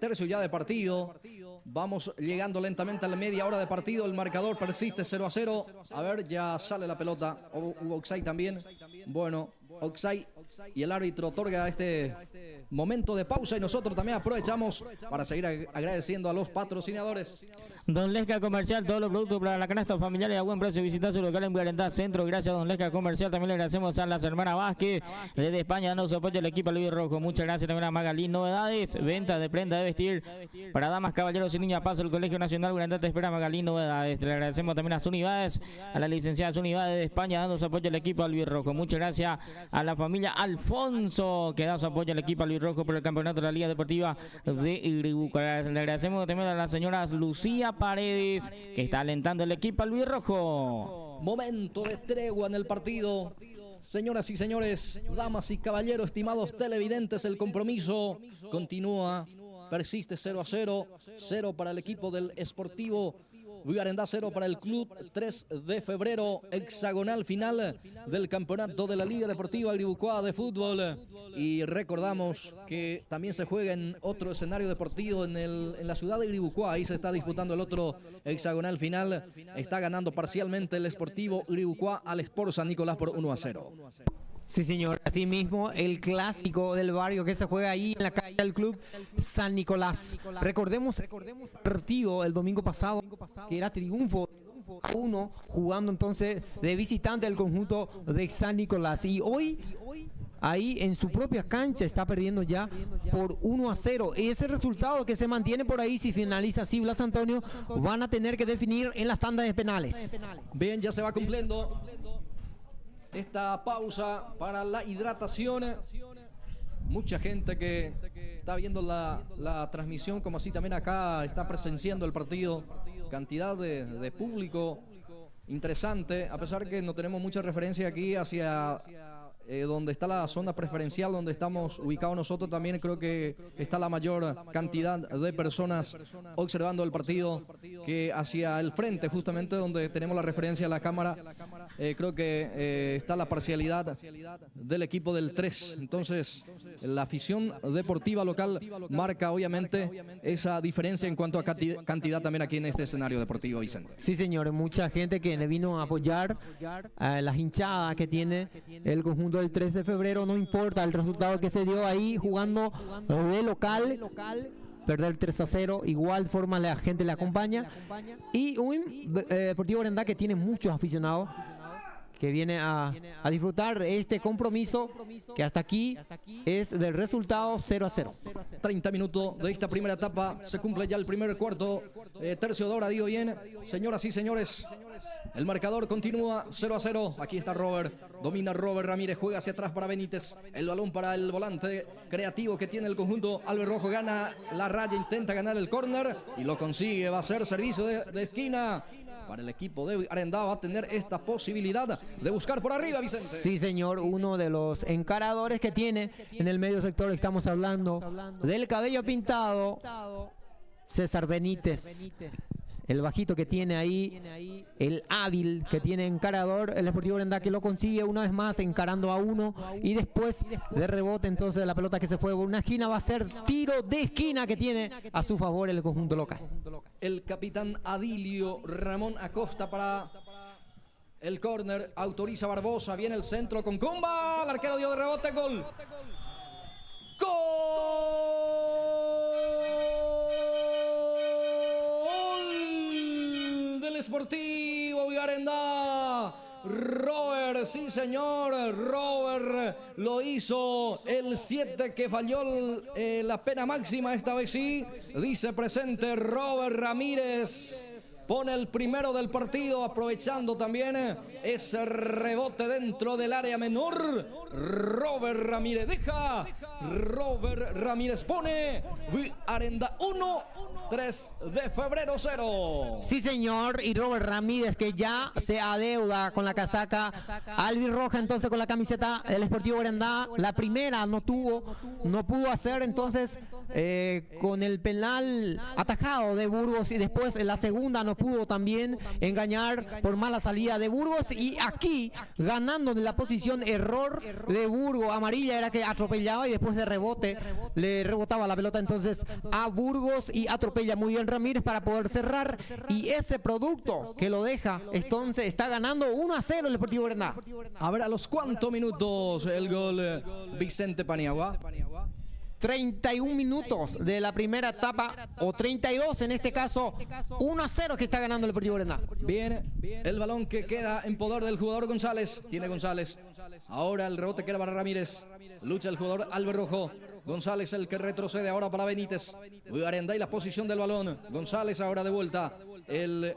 tercio ya de partido. Vamos llegando lentamente a la media hora de partido. El marcador persiste 0-0. A ver, ya sale la pelota. Hubo offside también. Bueno, offside. Y el árbitro otorga este momento de pausa, y nosotros también aprovechamos para seguir agradeciendo a los patrocinadores. Don Lesca Comercial, todos los productos para la canasta familiar y a buen precio. Visita su local en Villarendá Centro. Gracias a Don Lesca Comercial. También le agradecemos a las hermanas Vázquez desde España, dando su apoyo al equipo Luis Rojo. Muchas gracias también a Magalí Novedades, venta de prenda de vestir para damas, caballeros y niñas. Paso el Colegio Nacional Villarendá te espera. Magalí Novedades. Le agradecemos también a Sunibades, a la licenciada Sunibades de España, dando su apoyo al equipo Luis Rojo. Muchas gracias a la familia Alfonso, que da su apoyo al equipo Luis Rojo por el campeonato de la Liga Deportiva de Iribuca. Le agradecemos también a las señoras Lucía Paredes, que está alentando el equipo Luis Rojo. Momento de tregua en el partido. Señoras y señores, damas y caballeros, estimados televidentes, el compromiso continúa. Persiste 0-0. 0 para el equipo del Sportivo Villarendá, 0 para el club. 3 de febrero, hexagonal final del campeonato de la Liga Deportiva Iribucoa de fútbol. Y recordamos que también se juega en otro escenario deportivo en la ciudad de Iribucoa. Ahí se está disputando el otro hexagonal final. Está ganando parcialmente el Sportivo Iribucoa al Sport San Nicolás por 1-0. Sí, señor. Asimismo, el clásico del barrio que se juega ahí en la calle del club San Nicolás. Recordemos el partido el domingo pasado, que era triunfo 1, jugando entonces de visitante el conjunto de San Nicolás. Y hoy, ahí en su propia cancha, está perdiendo ya por 1-0. Ese resultado que se mantiene por ahí, si finaliza así, Blas Antonio, van a tener que definir en las tandas de penales. Bien, ya se va cumpliendo esta pausa para la hidratación. Mucha gente que está viendo la transmisión, como así también acá está presenciando el partido. Cantidad de público interesante, a pesar que no tenemos mucha referencia aquí hacia donde está la zona preferencial, donde estamos ubicados nosotros. También creo que está la mayor cantidad de personas observando el partido que hacia el frente, justamente donde tenemos la referencia a la cámara. Creo que está la parcialidad del equipo del 3. Entonces, la afición deportiva local marca obviamente esa diferencia en cuanto a cantidad también aquí en este escenario deportivo, Vicente. Sí, señores, mucha gente que le vino a apoyar a las hinchadas que tiene el conjunto del 3 de febrero, no importa el resultado que se dio ahí jugando de local. Perder 3-0, igual forma la gente le acompaña. Y un Deportivo Villarendá que tiene muchos aficionados que viene a disfrutar este compromiso que hasta aquí es del resultado 0-0. 30 minutos de esta primera etapa, se cumple ya el primer cuarto, tercio de hora, digo bien. Señoras y señores, el marcador continúa 0-0. Aquí está Robert, domina Robert Ramírez, juega hacia atrás para Benítez. El balón para el volante creativo que tiene el conjunto Albert Rojo, gana la raya, intenta ganar el córner y lo consigue. Va a ser servicio de esquina para el equipo de Arendá. Va a tener esta posibilidad de buscar por arriba, Vicente. Sí, señor, uno de los encaradores que tiene en el medio sector. Estamos hablando del cabello pintado, César Benítez. El bajito que tiene ahí, el hábil que tiene encarador, el Sportivo Arendá, que lo consigue una vez más encarando a uno y después de rebote entonces la pelota que se fue por una esquina va a ser tiro de esquina que tiene a su favor el conjunto local. El capitán Adilio Ramón Acosta para el córner, autoriza Barbosa, viene el centro con Comba, el arquero dio de rebote, gol. Sportivo Arendá. Robert, sí señor, Robert lo hizo, el 7 que falló la pena máxima, esta vez sí, dice presente Robert Ramírez. Pone el primero del partido, aprovechando también ese rebote dentro del área menor. Robert Ramírez deja. Robert Ramírez pone. Arendá 1, 3 de febrero 0. Sí, señor. Y Robert Ramírez que ya se adeuda con la casaca albirroja, entonces con la camiseta del Sportivo Arendá. La primera no pudo hacer, entonces con el penal atajado de Burgos, y después en la segunda no pudo también engañar por mala salida de Burgos, y aquí ganando de la posición, error de Burgos, amarilla era que atropellaba y después de rebote le rebotaba la pelota entonces a Burgos y atropella muy bien Ramírez para poder cerrar, y ese producto que lo deja, entonces está ganando 1-0 el Deportivo Arendá. A ver a los cuántos minutos el gol Vicente Paniagua. 31 minutos de la primera etapa, o 32 en este caso, 1-0 que está ganando el Deportivo Arendá. Bien, el balón que queda en poder del jugador González. Tiene González. Ahora el rebote queda para Ramírez. Lucha el jugador Albert Rojo. González el que retrocede ahora para Benítez. Arendá y la posición del balón. González ahora de vuelta. El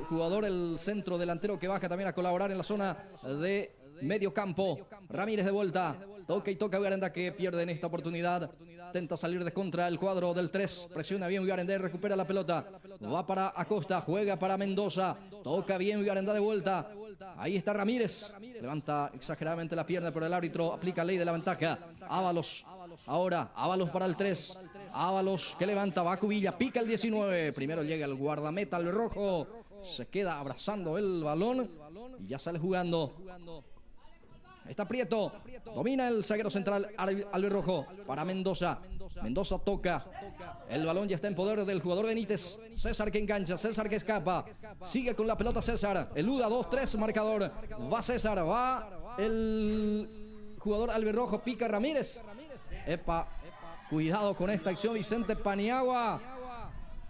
jugador, el centro delantero que baja también a colaborar en la zona de medio campo. Ramírez de vuelta. Toca y toca Arendá, que pierde en esta oportunidad. Intenta salir de contra el cuadro del 3. Presiona bien Arendá y recupera la pelota. Va para Acosta. Juega para Mendoza. Toca bien Arendá de vuelta. Ahí está Ramírez. Levanta exageradamente la pierna, pero el árbitro aplica ley de la ventaja. Ábalos. Ahora Ábalos para el 3. Ábalos que levanta. Va a Cubilla. Pica el 19. Primero llega el guardameta, el rojo. Se queda abrazando el balón y ya sale jugando. Está Prieto, domina el zaguero central Albert Rojo para Mendoza. Mendoza toca, el balón ya está en poder del jugador Benítez. César que engancha, César que escapa, sigue con la pelota César, eluda 2-3 marcador. Va César, va el jugador Albert Rojo, pica Ramírez. Epa, cuidado con esta acción Vicente Paniagua.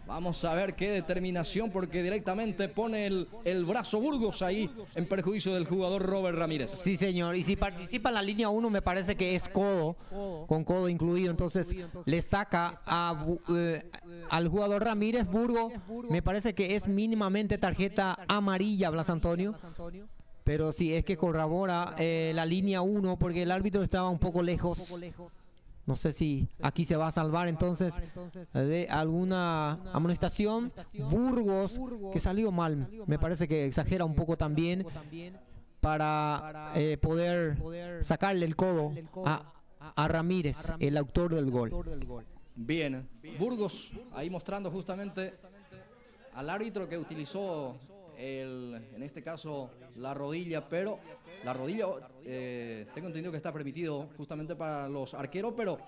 Vamos a ver qué determinación, porque directamente pone el brazo Burgos ahí en perjuicio del jugador Robert Ramírez. Sí, señor. Y si participa en la línea 1, me parece que es codo, con codo incluido. Entonces le saca al jugador Ramírez. Burgos, me parece que es mínimamente tarjeta amarilla, Blas Antonio. Pero sí, es que corrobora la línea 1, porque el árbitro estaba un poco lejos. No sé si aquí se va a salvar entonces de alguna amonestación. Burgos, que salió mal, me parece que exagera un poco también para poder sacarle el codo a Ramírez, el autor del gol. Bien, Burgos ahí mostrando justamente al árbitro que utilizó en este caso la rodilla, pero la rodilla tengo entendido que está permitido justamente para los arqueros, pero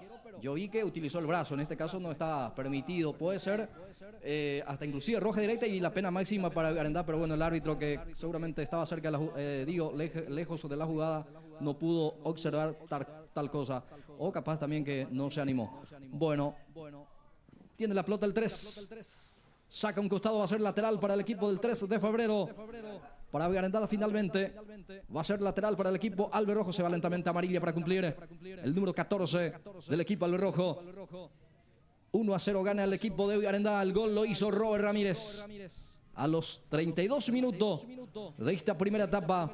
yo vi que utilizó el brazo, en este caso no está permitido, puede ser hasta inclusive roja directa y la pena máxima para Arendá, pero bueno, el árbitro que seguramente estaba cerca lejos de la jugada no pudo observar tal cosa, o capaz también que no se animó. Bueno, tiene la pelota el 3. Saca un costado, va a ser lateral para el equipo del 3 de febrero. para Vigarendá finalmente. Va a ser lateral para el equipo albirrojo. Se va lentamente amarilla para cumplir el número 14 del equipo albirrojo. 1-0 gana el equipo de Vigarendá. El gol lo hizo Robert Ramírez a los 32 minutos de esta primera etapa.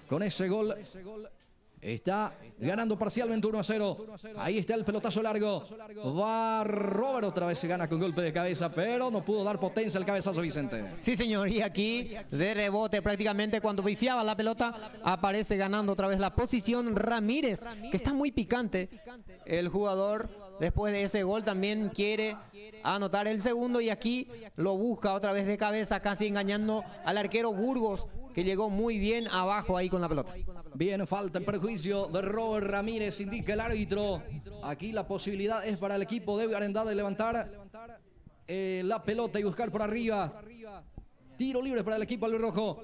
Con ese gol está ganando parcialmente 1-0. Ahí está el pelotazo largo. Va Robert, otra vez se gana con golpe de cabeza, pero no pudo dar potencia al cabezazo, Vicente. Sí, señor, y aquí de rebote prácticamente cuando pifiaba la pelota aparece ganando otra vez la posición Ramírez, que está muy picante. El jugador después de ese gol también quiere anotar el segundo y aquí lo busca otra vez de cabeza, casi engañando al arquero Burgos, que llegó muy bien abajo ahí con la pelota. Bien, falta en perjuicio de Robert Ramírez, indica el árbitro. Aquí la posibilidad es para el equipo de Vigarendá de levantar la pelota y buscar por arriba. Tiro libre para el equipo albirrojo.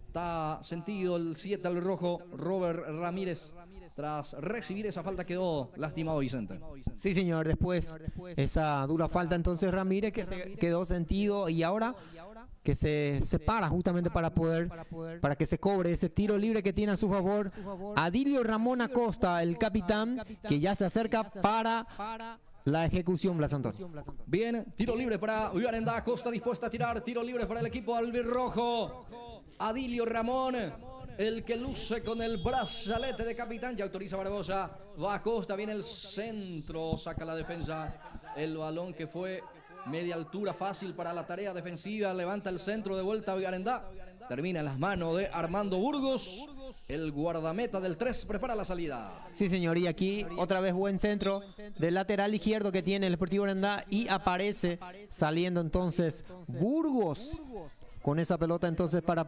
Está sentido el 7 albirrojo, Robert Ramírez. Tras recibir esa falta quedó lastimado, Vicente. Sí, señor, después esa dura falta entonces Ramírez que se quedó sentido y ahora que se separa justamente para que se cobre ese tiro libre que tiene a su favor Adilio Ramón Acosta, el capitán, que ya se acerca para la ejecución, Blas Antonio. Bien, tiro libre para Vigarendá. Acosta dispuesta a tirar. Tiro libre para el equipo albirrojo. Adilio Ramón, el que luce con el brazalete de capitán. Ya autoriza Barbosa. Va Acosta, viene el centro. Saca la defensa. El balón que fue media altura, fácil para la tarea defensiva. Levanta el centro de vuelta a Vigarendá. Termina en las manos de Armando Burgos. El guardameta del 3 prepara la salida. Sí, señor, y aquí otra vez buen centro del lateral izquierdo que tiene el Sportivo Vigarendá y aparece saliendo entonces Burgos con esa pelota entonces para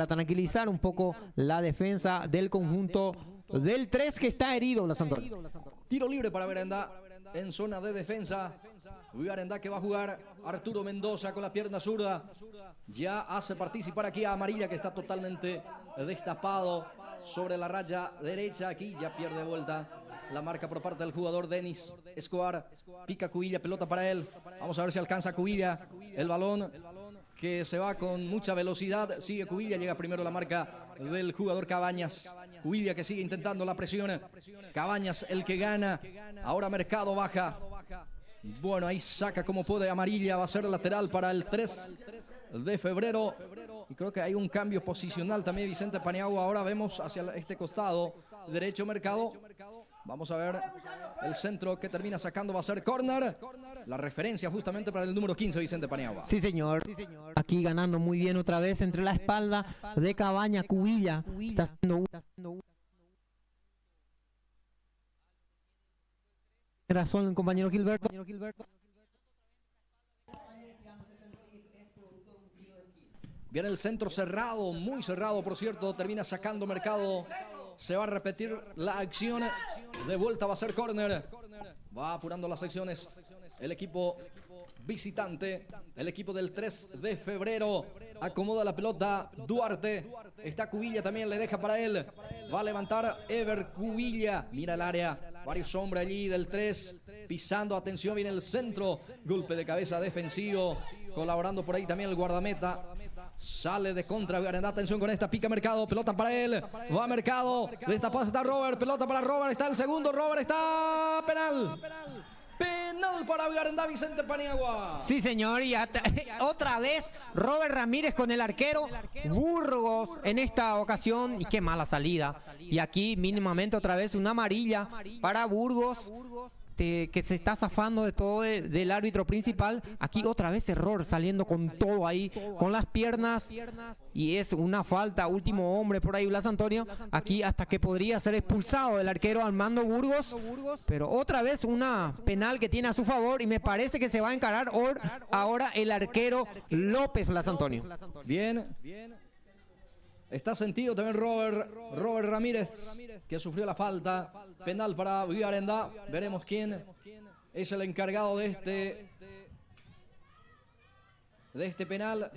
tranquilizar un poco la defensa del conjunto del 3 que está herido, Blas Antonio. Tiro libre para Vigarendá en zona de defensa. Vigarendá que va a jugar Arturo Mendoza con la pierna zurda. Ya hace participar aquí a Amarilla, que está totalmente destapado sobre la raya derecha. Aquí ya pierde vuelta la marca por parte del jugador Denis Escobar. Pica Cubilla, pelota para él. Vamos a ver si alcanza Cubilla. El balón que se va con mucha velocidad. Sigue Cubilla, llega primero la marca del jugador Cabañas. Cubilla que sigue intentando la presión. Cabañas el que gana. Ahora Mercado baja. Bueno, ahí saca como puede Amarilla. Va a ser lateral para el 3 de febrero. Y creo que hay un cambio posicional también, Vicente Paniagua. Ahora vemos hacia este costado derecho Mercado. Vamos a ver el centro que termina sacando. Va a ser córner. La referencia justamente para el número 15, Vicente Paniagua. Sí, señor. Aquí ganando muy bien otra vez entre la espalda de Cabaña. Cubilla está haciendo razón el compañero Gilberto. Viene el centro cerrado, muy cerrado, por cierto. Termina sacando Mercado. Se va a repetir la acción. De vuelta va a ser córner. Va apurando las secciones el equipo visitante. El equipo del 3 de febrero. Acomoda la pelota Duarte. Está Cubilla también, le deja para él. Va a levantar Ever Cubilla. Mira el área. Varios hombres allí del 3. Pisando, atención, viene el centro. Golpe de cabeza defensivo. Colaborando por ahí también el guardameta. Sale de contra Vigarendá, atención con esta, pica Mercado, pelota para él, va Mercado, destapado está Robert, pelota para Robert, está el segundo, Robert está penal. Penal para Vigarendá, Vicente Paniagua. Sí, señor, y otra vez Robert Ramírez con el arquero Burgos en esta ocasión, y qué mala salida. Y aquí mínimamente otra vez una amarilla para Burgos, que se está zafando de todo del árbitro principal. Aquí otra vez error, saliendo con todo ahí, con las piernas, y es una falta, último hombre por ahí Blas Antonio, aquí hasta que podría ser expulsado el arquero Armando Burgos, pero otra vez una penal que tiene a su favor, y me parece que se va a encarar ahora el arquero López, Blas Antonio. Bien. Está sentido también Robert Ramírez, que sufrió la falta. Penal para Vigarendá. Veremos quién es el encargado de este penal.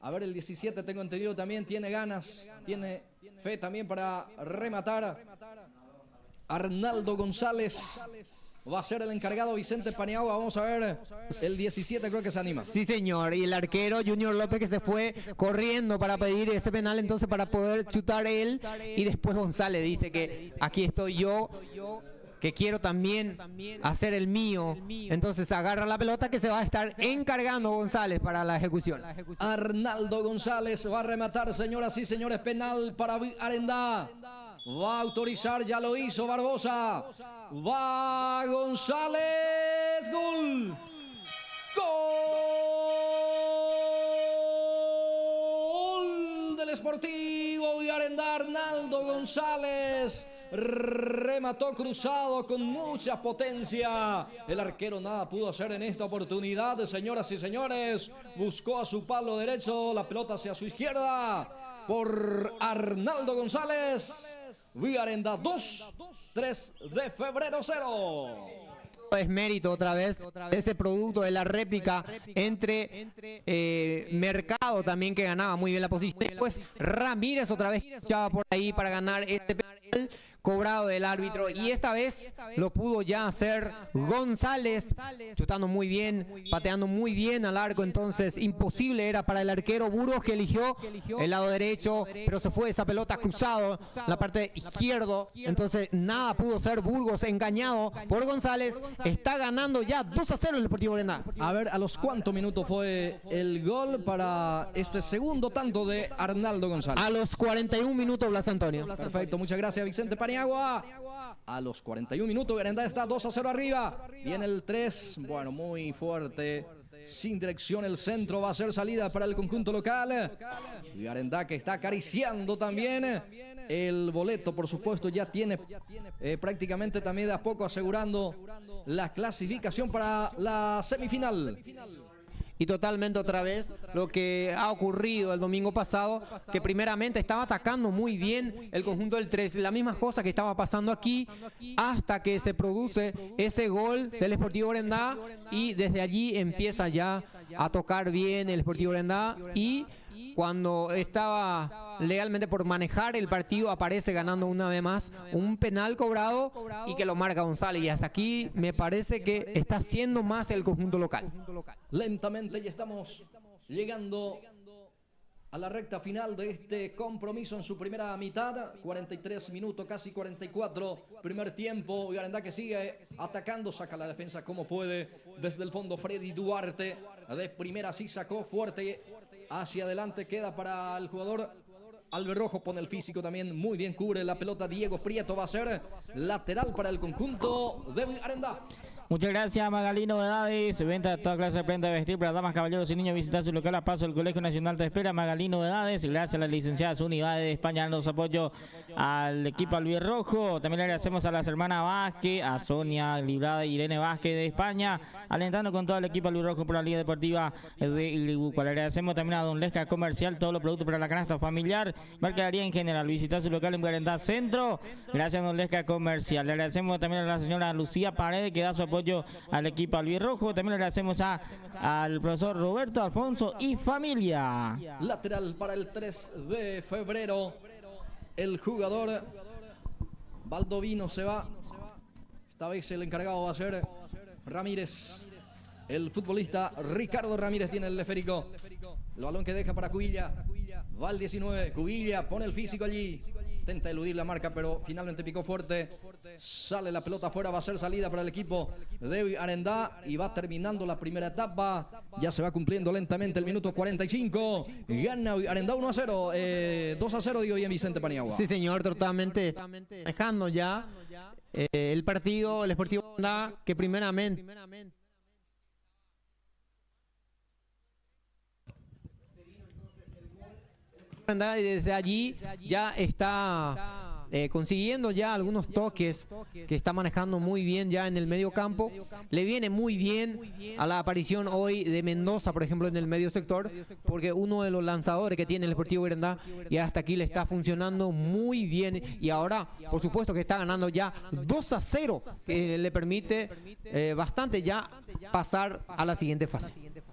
A ver, el 17 tengo entendido también tiene ganas, tiene fe también para rematar. Arnaldo González va a ser el encargado Vicente Paniagua. Vamos a ver, el 17 creo que se anima. Sí, señor. Y el arquero Junior López que se fue corriendo para pedir ese penal entonces para poder chutar él. Y después González dice que aquí estoy yo, que quiero también hacer el mío. Entonces agarra la pelota que se va a estar encargando González para la ejecución. Arnaldo González va a rematar, señoras y señores, penal para Arendá. Va a autorizar, ya lo hizo Barbosa. Va González, gol. Gol del Sportivo Villarendá. Arnaldo González remató cruzado con mucha potencia. El arquero nada pudo hacer en esta oportunidad, señoras y señores. Buscó a su palo derecho, la pelota hacia su izquierda por Arnaldo González. Villarendá 2, 3 de febrero 0. Es mérito otra vez ese producto de la réplica entre Mercado también, que ganaba muy bien la posición. Después Ramírez otra vez echaba por ahí para ganar este penal cobrado del árbitro, y esta vez lo pudo ya hacer González, chutando muy bien, pateando muy bien al arco. Entonces imposible era para el arquero Burgos, que eligió el lado derecho, pero se fue esa pelota cruzado la parte izquierdo. Entonces nada pudo ser Burgos, engañado por González. Está ganando ya 2-0 el Deportivo Villarendá. A ver, ¿a los cuántos minutos fue el gol para este segundo tanto de Arnaldo González? A los 41 minutos, Blas Antonio. Perfecto, muchas gracias Vicente Paniagua. A los 41 minutos Villarendá está 2-0 arriba. Viene el 3, bueno, muy fuerte, sin dirección el centro, va a ser salida para el conjunto local. Villarendá que está acariciando también el boleto, por supuesto, ya tiene prácticamente también de a poco asegurando la clasificación para la semifinal. Y totalmente otra vez lo que ha ocurrido el domingo pasado, que primeramente estaba atacando muy bien el conjunto del 3, la misma cosa que estaba pasando aquí, hasta que se produce ese gol del Sportivo Villarendá, y desde allí empieza ya a tocar bien el Sportivo Villarendá, y cuando estaba legalmente por manejar el partido, aparece ganando una vez más un penal cobrado y que lo marca González. Y hasta aquí me parece que está haciendo más el conjunto local. Lentamente ya estamos llegando a la recta final de este compromiso en su primera mitad. 43 minutos, casi 44. Primer tiempo. Villarendá que sigue atacando, saca la defensa como puede. Desde el fondo Freddy Duarte. De primera sí sacó fuerte. Hacia adelante queda para el jugador Alberrojo, pone el físico también, muy bien cubre la pelota Diego Prieto, va a ser lateral para el conjunto de Villarendá. Muchas gracias, Magalí Novedades. Venta de toda clase de prenda de vestir para damas, caballeros y niños. Visitar su local a paso del Colegio Nacional de Espera. Magalí Novedades. Gracias a las licenciadas unidades de España, dando apoyo al equipo albirrojo. También le agradecemos a las hermanas Vázquez, a Sonia Librada y Irene Vázquez de España, alentando con todo el equipo albirrojo por la Liga Deportiva de Ilibuco. Le agradecemos también a Don Lesca Comercial, todos los productos para la canasta familiar, mercadería en general. Visitar su local en Villarendá Centro. Gracias a Don Lesca Comercial. Le agradecemos también a la señora Lucía Paredes, que da su apoyo al equipo albirrojo. También le agradecemos al profesor Roberto Alfonso y familia. Lateral para el 3 de febrero. El jugador Baldovino se va. Esta vez el encargado va a ser Ramírez. El futbolista Ricardo Ramírez tiene el esférico. El balón que deja para Cubilla. Va el 19. Cubilla pone el físico allí. Intenta eludir la marca, pero finalmente picó fuerte. Sale la pelota afuera, va a ser salida para el equipo de Villarendá y va terminando la primera etapa. Ya se va cumpliendo lentamente el minuto 45. Gana Villarendá 1-0. 2-0, digo bien, Vicente Paniagua. Sí, señor, totalmente dejando ya el partido, el Sportivo Villarendá, que primeramente y desde allí ya está consiguiendo ya algunos toques, que está manejando muy bien ya en el medio campo. Le viene muy bien a la aparición hoy de Mendoza, por ejemplo, en el medio sector, porque uno de los lanzadores que tiene el Sportivo Villarendá, y hasta aquí le está funcionando muy bien. Y ahora, por supuesto, que está ganando ya 2-0, que le permite bastante ya pasar a la siguiente fase.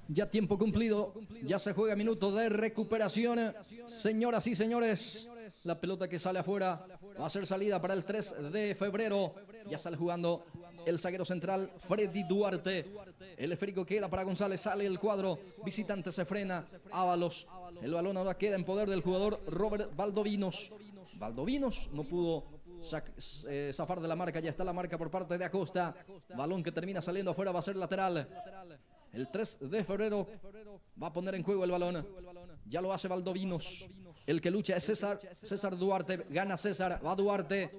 Ya tiempo cumplido, ya se juega minuto de recuperación. Señoras y señores, la pelota que sale afuera va a ser salida para el 3 de febrero. Ya sale jugando el zaguero central Freddy Duarte. El esférico queda para González, sale el cuadro visitante, se frena Ábalos. El balón ahora queda en poder del jugador Robert Valdovinos. Valdovinos no pudo zafar de la marca, ya está la marca por parte de Acosta. Balón que termina saliendo afuera, va a ser lateral. El 3 de febrero va a poner en juego el balón. Ya lo hace Valdovinos. El que lucha es César Duarte. Gana César, va Duarte.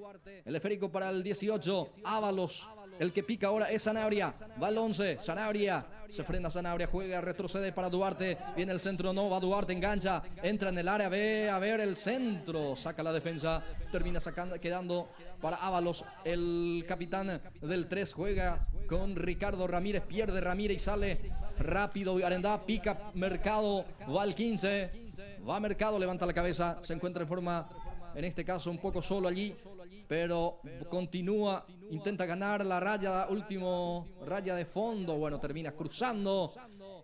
El esférico para el 18, Ábalos. El que pica ahora es Sanabria. Va el 11, Sanabria. Se frena Sanabria, juega, retrocede para Duarte. Viene el centro, no, va Duarte, engancha. Entra en el área, ve a ver el centro. Saca la defensa, termina quedando para Ábalos. El capitán del 3 juega con Ricardo Ramírez. Pierde Ramírez y sale rápido Arendá. Pica Mercado, va al 15. Va Mercado, levanta la cabeza. Se encuentra en forma, en este caso, un poco solo allí. Pero continúa, intenta ganar la raya, último raya de fondo. Bueno, termina cruzando.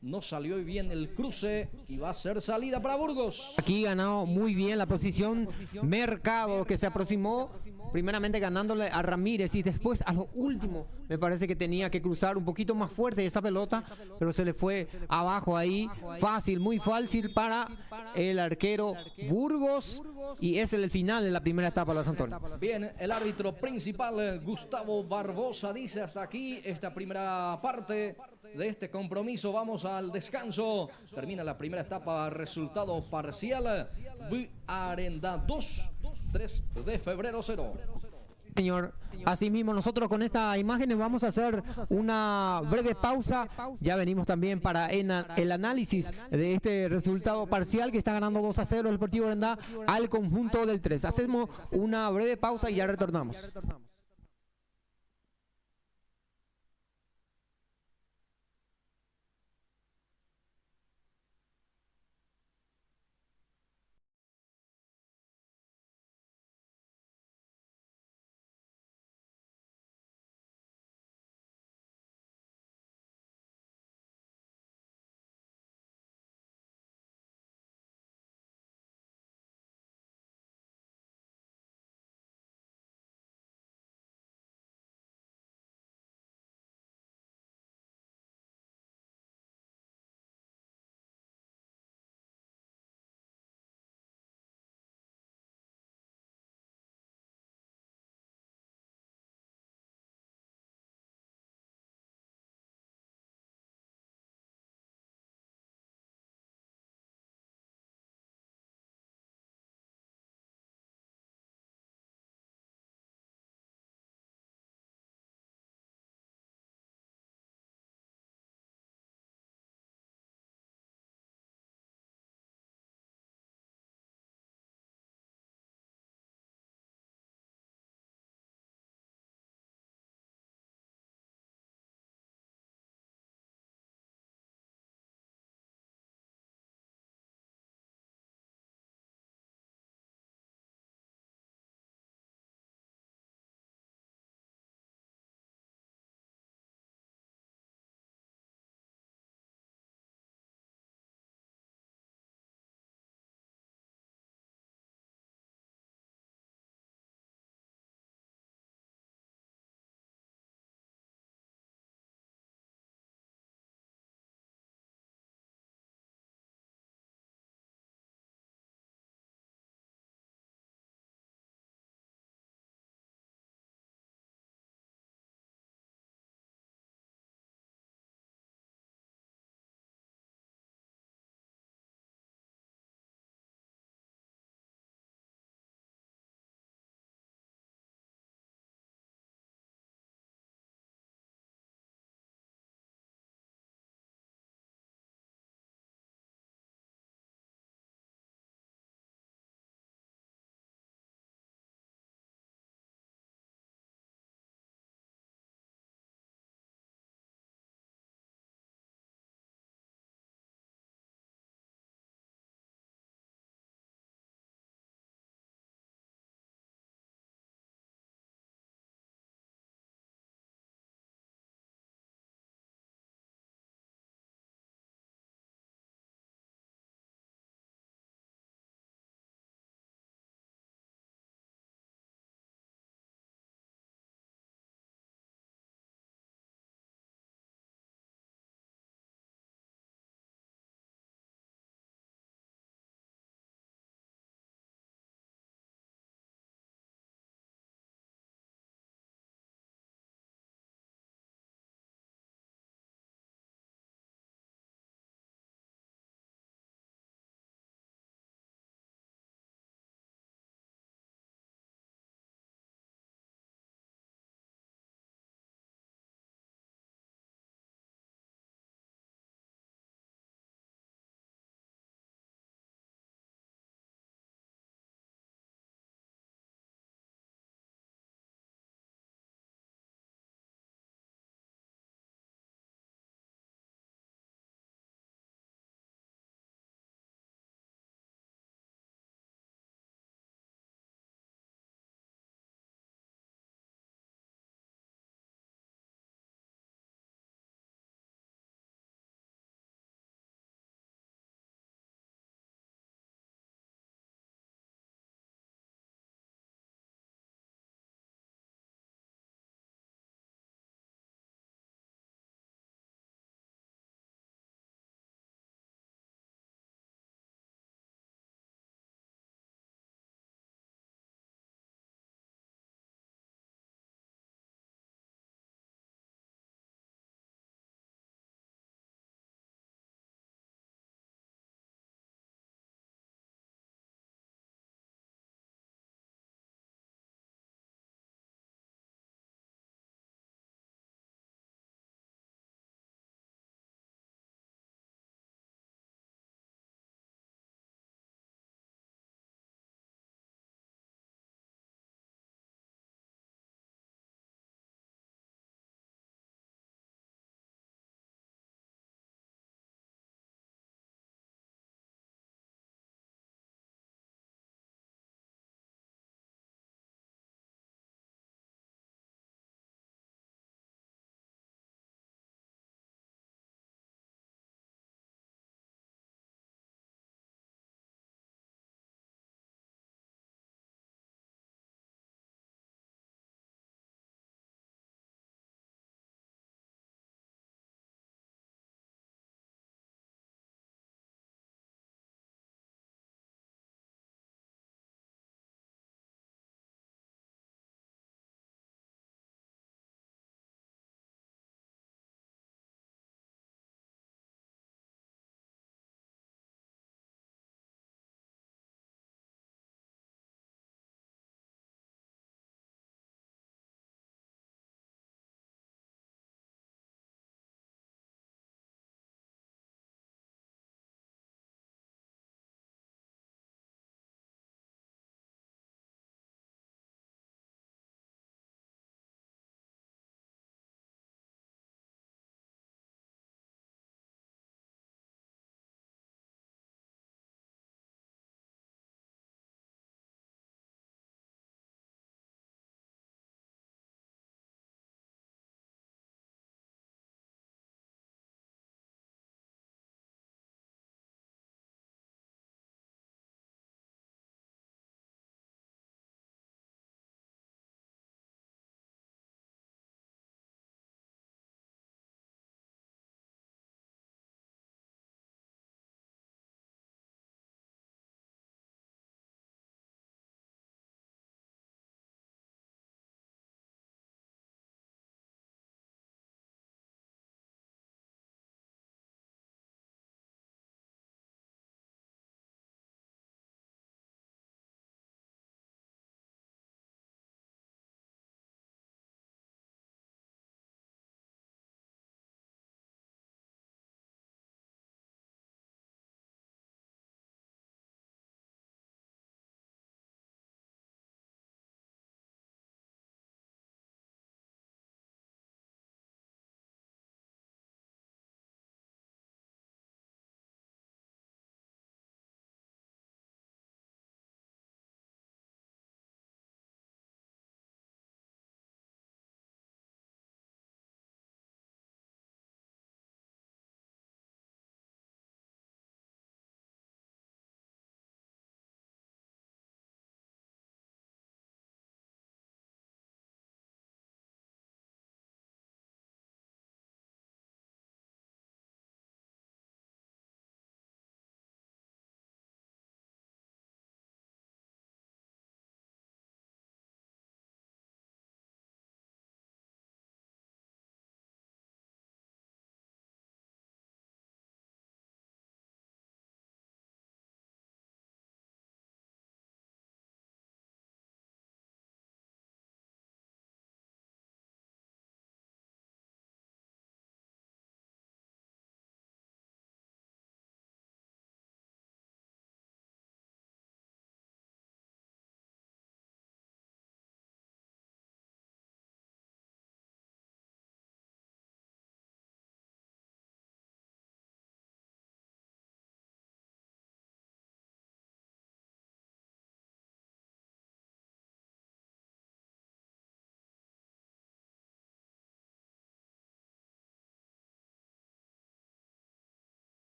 No salió bien el cruce y va a ser salida para Burgos. Aquí ganó muy bien la posición Mercado, que se aproximó primeramente ganándole a Ramírez y después a lo último me parece que tenía que cruzar un poquito más fuerte esa pelota, pero se le fue abajo ahí, fácil, muy fácil para el arquero Burgos, y es el final de la primera etapa de la San Antonio. Bien, el árbitro principal Gustavo Barbosa dice hasta aquí esta primera parte de este compromiso. Vamos al descanso. Termina la primera etapa, resultado parcial: Arendá 2, 3 de febrero 0. Señor, asimismo nosotros con esta imagen vamos a hacer una breve pausa. Ya venimos también para el análisis de este resultado parcial que está ganando 2-0 el Deportivo Arendá al conjunto del 3. Hacemos una breve pausa y ya retornamos.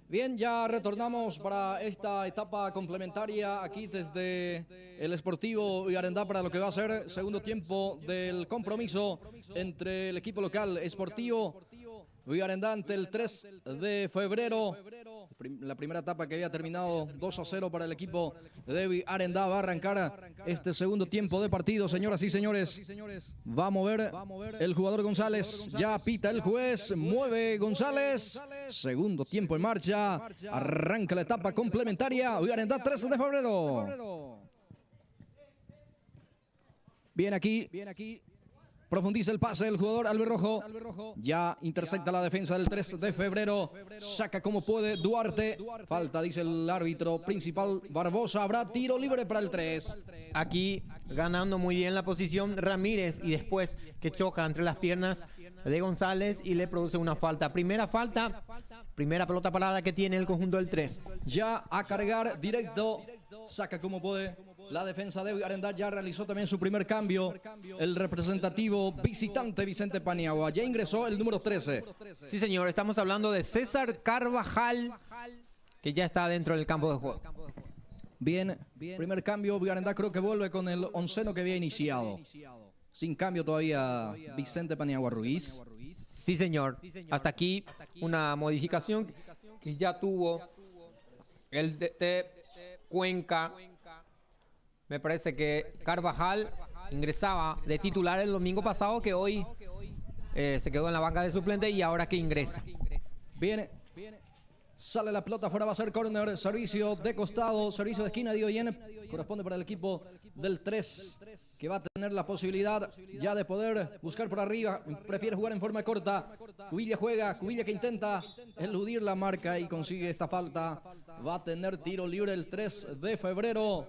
Bien, ya retornamos para esta etapa complementaria aquí desde el Sportivo Viarendá para lo que va a ser segundo tiempo del compromiso entre el equipo local Sportivo Viarendá ante el 3 de febrero. La primera etapa que había terminado 2-0 para el equipo de Viarendá va a arrancar este segundo tiempo de partido, señoras y señores. Va a mover el jugador González, ya pita el juez, mueve González. Segundo tiempo en marcha, arranca la etapa complementaria. Viarendá 3 de febrero. Bien aquí. Profundiza el pase del jugador albirrojo. Ya intercepta la defensa del 3 de febrero. Saca como puede Duarte. Falta, dice el árbitro principal Barbosa. Habrá tiro libre para el 3. Aquí ganando muy bien la posición Ramírez y después que choca entre las piernas de González y le produce una falta. Primera falta, primera pelota parada que tiene el conjunto del 3. Ya a cargar directo. Saca como puede. La defensa de Viarendá ya realizó también su primer cambio. El representativo visitante Vicente Paniagua. Ya ingresó el número 13. Sí, señor. Estamos hablando de César Carvajal, que ya está dentro del campo de juego. Bien. Primer cambio. Viarendá creo que vuelve con el onceno que había iniciado. Sin cambio todavía Vicente Paniagua Ruiz. Sí, señor. Hasta aquí una modificación que ya tuvo el DT Cuenca. Me parece que Carvajal ingresaba de titular el domingo pasado, que hoy se quedó en la banca de suplente y ahora que ingresa. Viene. Sale la pelota afuera, va a ser córner, servicio de costado, servicio de esquina, digo bien. Corresponde para el equipo del 3, que va a tener la posibilidad ya de poder buscar por arriba. Prefiere jugar en forma corta. Cubilla juega, Cubilla que intenta eludir la marca y consigue esta falta. Va a tener tiro libre el 3 de febrero.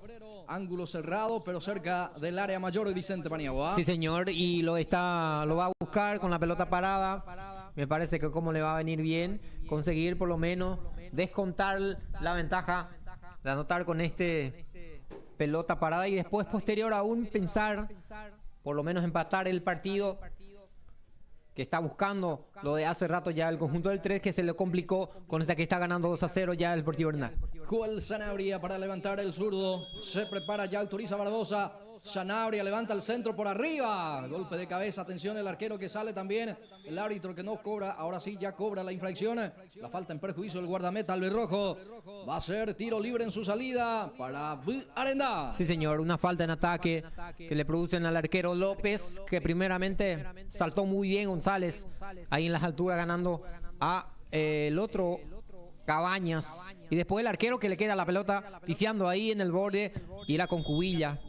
Ángulo cerrado, pero cerca del área mayor de Vicente Paniagua. Sí, señor, y lo va a buscar con la pelota parada. Me parece que como le va a venir bien conseguir por lo menos descontar la ventaja de anotar con este pelota parada y después posterior aún pensar por lo menos empatar el partido que está buscando lo de hace rato ya el conjunto del 3, que se le complicó con esta que está ganando 2-0 ya el Sportivo Viarendá. Joel Sanabria para levantar el zurdo. Se prepara, ya autoriza Barbosa. Sanabria levanta el centro por arriba. Golpe de cabeza, atención el arquero que sale también. El árbitro que no cobra, ahora sí ya cobra la infracción. La falta en perjuicio del guardameta albirrojo. Va a ser tiro libre en su salida para Viarendá. Sí, señor, una falta en ataque que le producen al arquero López, que primeramente saltó muy bien González ahí en las alturas ganando a el otro Cabañas. Y después el arquero que le queda la pelota pifiando ahí en el borde y era con Cubilla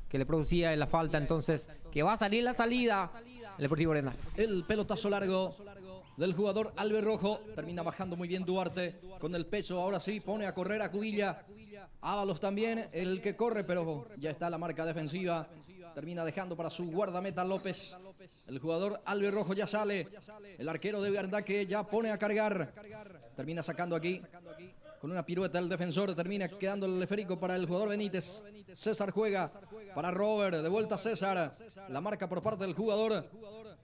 que le producía la falta, entonces que va a salir la salida el Deportivo Viarendá. El pelotazo largo del jugador albirrojo, termina bajando muy bien Duarte con el pecho, ahora sí pone a correr a Cubilla. Ábalos también, el que corre, pero ya está la marca defensiva, termina dejando para su guardameta López. El jugador albirrojo ya sale, el arquero de Viarendá que ya pone a cargar, termina sacando aquí. Con una pirueta el defensor, termina quedando el esférico para el jugador Benítez. César juega para Robert, de vuelta César. La marca por parte del jugador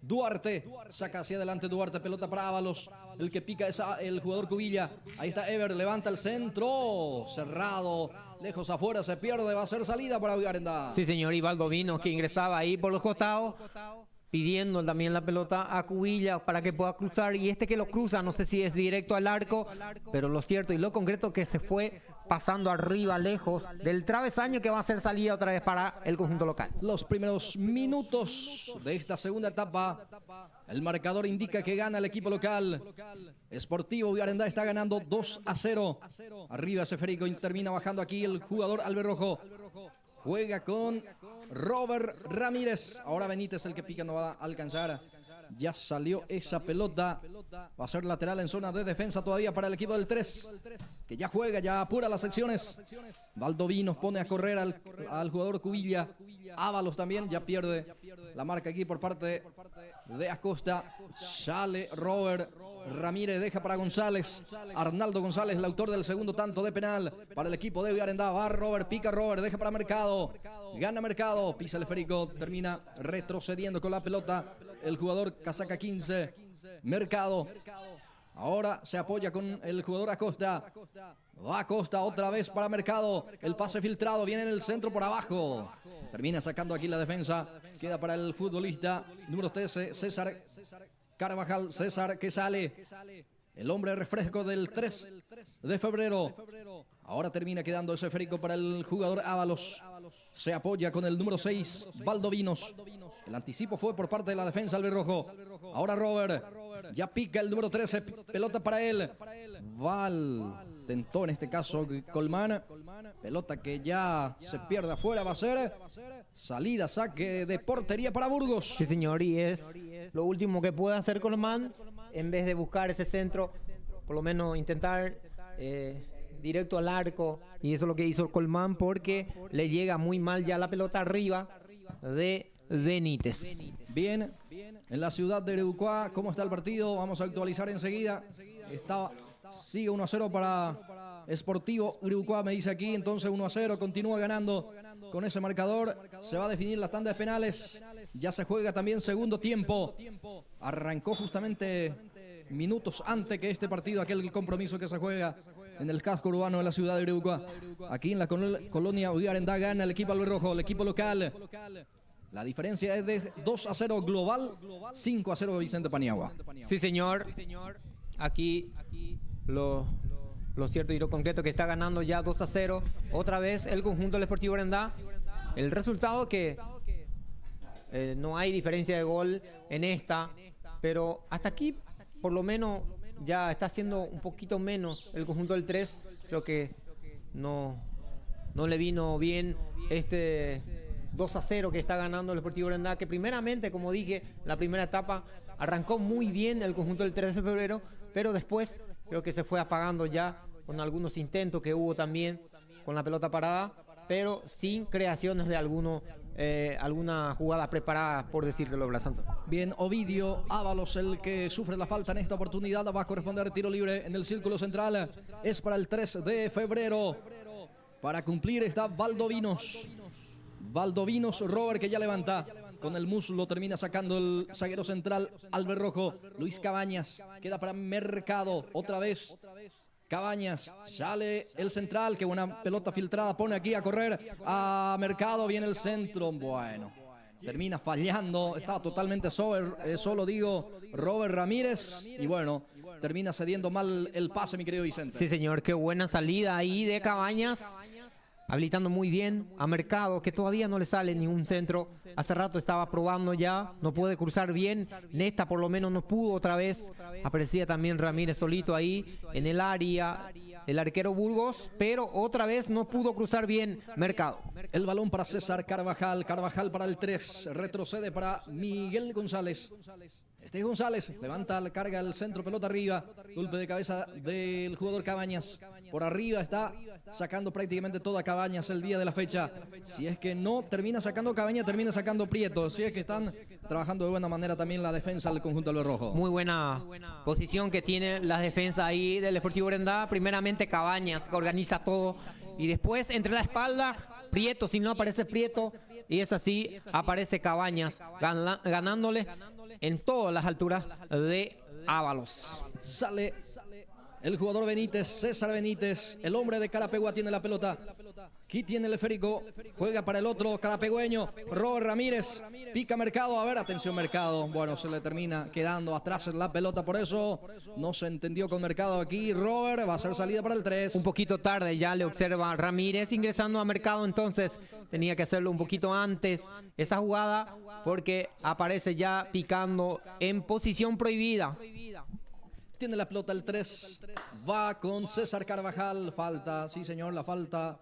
Duarte. Saca hacia adelante Duarte, pelota para Ábalos. El que pica es el jugador Cubilla. Ahí está Ever, levanta el centro. Cerrado, lejos afuera, se pierde, va a ser salida para Viarendá. Sí, señor, y Valdovinos que ingresaba ahí por los costados, pidiendo también la pelota a Cubilla para que pueda cruzar, y este que lo cruza, no sé si es directo al arco, pero lo cierto y lo concreto que se fue pasando arriba, lejos del travesaño, que va a ser salida otra vez para el conjunto local. Los primeros minutos de esta segunda etapa, el marcador indica que gana el equipo local. Sportivo Viarendá está ganando 2-0. Arriba Esférico y termina bajando aquí el jugador albirrojo. Juega con Robert Ramírez. Ahora Benítez el que pica, no va a alcanzar. Ya salió esa pelota. Va a ser lateral en zona de defensa todavía para el equipo del 3. Que ya juega, ya apura las secciones. Valdovinos pone a correr al jugador Cubilla. Ábalos también ya pierde la marca aquí por parte de Acosta. Sale Robert Ramírez, deja para González. Arnaldo González, el autor del segundo tanto de penal para el equipo de Viarendá. Va Robert, pica Robert, deja para Mercado. Gana Mercado, pisa el esférico, termina retrocediendo con la pelota el jugador casaca 15. Mercado Ahora se apoya con el jugador Acosta. Va Acosta otra vez para Mercado. El pase filtrado viene en el centro por abajo. Termina sacando aquí la defensa. Queda para el futbolista número 13, César Carvajal. César que sale. El hombre refresco del 3 de febrero. Ahora termina quedando ese esférico para el jugador Ábalos. Se apoya con el número 6, Valdovinos. El anticipo fue por parte de la defensa albirrojo. Ahora Robert. Ya pica el número 13. Pelota para él. Tentó en este caso Colmán. Pelota que ya se pierde afuera. Va a ser salida, saque de portería para Burgos. Sí, señor, y es lo último que puede hacer Colmán. En vez de buscar ese centro, por lo menos intentar directo al arco. Y eso es lo que hizo Colmán, porque le llega muy mal ya la pelota arriba de Benítez. Bien, en la ciudad de Araucoa, ¿cómo está el partido? Vamos a actualizar enseguida. Sigue 1-0 para Sportivo Araucoa, me dice aquí. Entonces 1-0, continúa ganando con ese marcador. Se va a definir las tandas penales. Ya se juega también segundo tiempo. Arrancó justamente minutos antes que este partido, aquel compromiso que se juega en el casco urbano de la ciudad de Araucoa. Aquí en la colonia Villarendá gana el equipo albirrojo, el equipo local. La diferencia es de 2-0 global, 5-0 Vicente Paniagua. Sí, señor. Aquí lo cierto y lo concreto que está ganando ya 2-0. Otra vez el conjunto del Sportivo Arendá. El resultado que no hay diferencia de gol en esta, pero hasta aquí por lo menos ya está haciendo un poquito menos el conjunto del 3. Creo que no le vino bien este 2-0 que está ganando el Sportivo Arendá, que primeramente, como dije, la primera etapa arrancó muy bien el conjunto del 3 de febrero, pero después creo que se fue apagando ya con algunos intentos que hubo también con la pelota parada, pero sin creaciones de alguna jugada preparada, por decirlo, Blas Santos. Bien, Ovidio Ábalos, el que sufre la falta en esta oportunidad, va a corresponder tiro libre en el círculo central. Es para el 3 de febrero. Para cumplir está Valdovinos. Valdovinos, Robert, que ya levanta con el muslo, termina sacando el zaguero central albirrojo. Luis Cabañas, queda para Mercado, otra vez Cabañas, sale el central, que buena pelota filtrada, pone aquí a correr a Mercado, viene el centro, bueno, termina fallando, estaba totalmente solo digo, Robert Ramírez, y bueno, termina cediendo mal el pase, mi querido Vicente. Sí, señor, qué buena salida ahí de Cabañas, habilitando muy bien a Mercado, que todavía no le sale ningún centro. Hace rato estaba probando ya, no puede cruzar bien. Nesta por lo menos no pudo otra vez. Aparecía también Ramírez solito ahí en el área, el arquero Burgos, pero otra vez no pudo cruzar bien Mercado. El balón para César Carvajal, Carvajal para el 3, retrocede para Miguel González. González levanta, carga el centro, pelota arriba, golpe de cabeza del jugador Cabañas. Por arriba está sacando prácticamente toda Cabañas el día de la fecha. Si es que no termina sacando Cabañas, termina sacando Prieto. Si es que están trabajando de buena manera también la defensa del conjunto albirrojo. Muy buena posición que tiene la defensa ahí del Sportivo Arendá. Primeramente Cabañas, que organiza todo. Y después, entre la espalda, Prieto. Si no aparece Prieto, y es así, aparece Cabañas, ganándole en todas las alturas de Ábalos. Sale el jugador Benítez, César Benítez, el hombre de Carapegua tiene la pelota. Aquí tiene el esférico, juega para el otro carapegüeño, Robert Ramírez, pica Mercado, a ver, atención Mercado. Bueno, se le termina quedando atrás la pelota, por eso no se entendió con Mercado aquí. Robert va a ser salida para el 3. Un poquito tarde ya le observa Ramírez ingresando a Mercado, entonces tenía que hacerlo un poquito antes esa jugada, porque aparece ya picando en posición prohibida. Tiene la pelota el 3, va con César Carvajal, falta, sí señor, la falta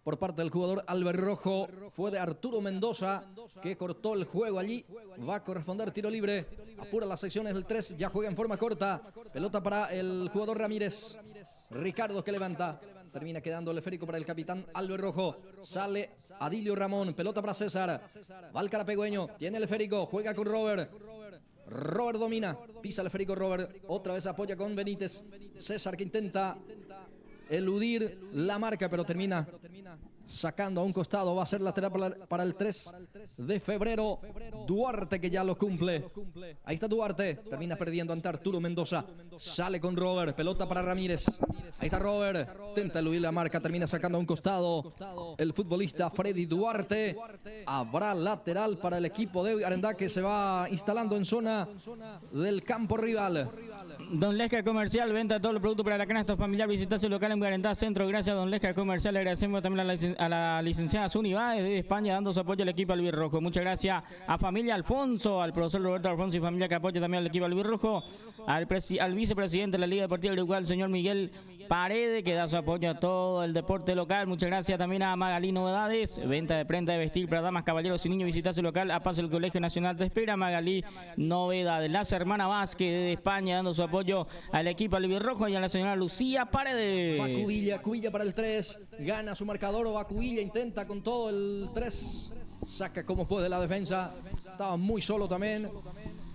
por parte del jugador albirrojo fue de Arturo Mendoza, que cortó el juego allí. Va a corresponder tiro libre, apura las secciones del 3, ya juega en forma corta, pelota para el jugador Ramírez, Ricardo que levanta, termina quedando el esférico para el capitán albirrojo, sale Adilio Ramón, pelota para César, va el carapegüeño, tiene el esférico, juega con Robert domina, pisa el esférico Robert, otra vez apoya con Benítez, César que intenta eludir la marca, pero termina sacando a un costado, va a ser lateral para el 3 de febrero. Duarte, que ya lo cumple. Ahí está Duarte, termina perdiendo ante Arturo Mendoza. Sale con Robert, pelota para Ramírez. Ahí está Robert, intenta eludir la marca, termina sacando a un costado el futbolista Freddy Duarte. Habrá lateral para el equipo de Arendá, que se va instalando en zona del campo rival. Don Lesca Comercial, venta de todos los productos para la canasta familiar. Visita su local en Arendá Centro. Gracias a Don Lesca Comercial. Le agradecemos también a la licenciada Zuni Báez de España, dando su apoyo al equipo albirrojo. Muchas gracias a familia Alfonso, al profesor Roberto Alfonso y familia que apoya también al equipo albirrojo, al vicepresidente de la Liga Deportiva Uruguay, el señor Miguel Paredes, que da su apoyo a todo el deporte local. Muchas gracias también a Magalí Novedades, venta de prenda de vestir para damas, caballeros y niños. Visita su local a paso del Colegio Nacional te espera. Magalí Novedades. Las hermanas Vázquez de España, dando su apoyo al equipo albirrojo, y a la señora Lucía Paredes. Va Cubilla para el 3, gana su marcador, o va Cubilla, intenta con todo el 3, saca como puede la defensa, estaba muy solo también,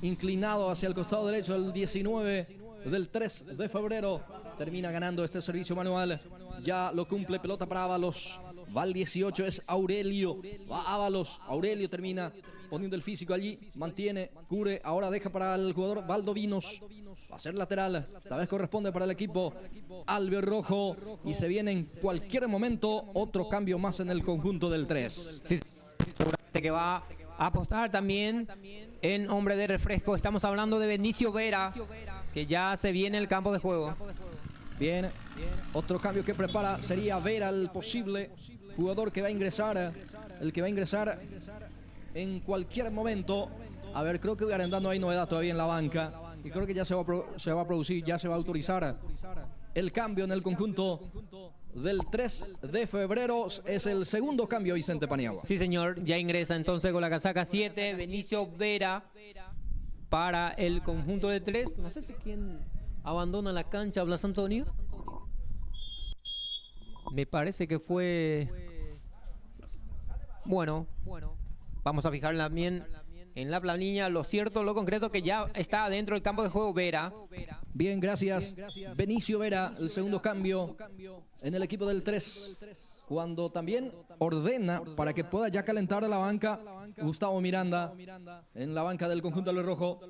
inclinado hacia el costado derecho. El 19 del 3 de febrero termina ganando este servicio manual, ya lo cumple, pelota para Ábalos. Va el 18, es Aurelio, va Ábalos, Aurelio termina poniendo el físico allí, mantiene, cubre, ahora deja para el jugador Valdovinos. Va a ser lateral, esta vez corresponde para el equipo albirrojo, y se viene en cualquier momento otro cambio más en el conjunto del 3. Sí, seguramente que va a apostar también en hombre de refresco. Estamos hablando de Benicio Vera, que ya se viene el campo de juego. Bien, otro cambio que prepara sería Vera, el posible jugador que va a ingresar, el que va a ingresar en cualquier momento. A ver, creo que Arendá no hay novedad todavía en la banca, y creo que ya se va a producir, ya se va a autorizar el cambio en el conjunto del 3 de febrero. Es el segundo cambio, Vicente Paniagua. Sí, señor, ya ingresa entonces con la casaca 7, Benicio Vera, para el conjunto de 3. No sé si quién abandona la cancha, Blas Antonio. Me parece que fue... Bueno, vamos a fijarla también en la planilla. Lo cierto, lo concreto, que ya está dentro del campo de juego Vera. Bien, gracias. Benicio Vera, el segundo cambio en el equipo del 3. Cuando también ordena para que pueda ya calentar a la banca Gustavo Miranda en la banca del conjunto albirrojo.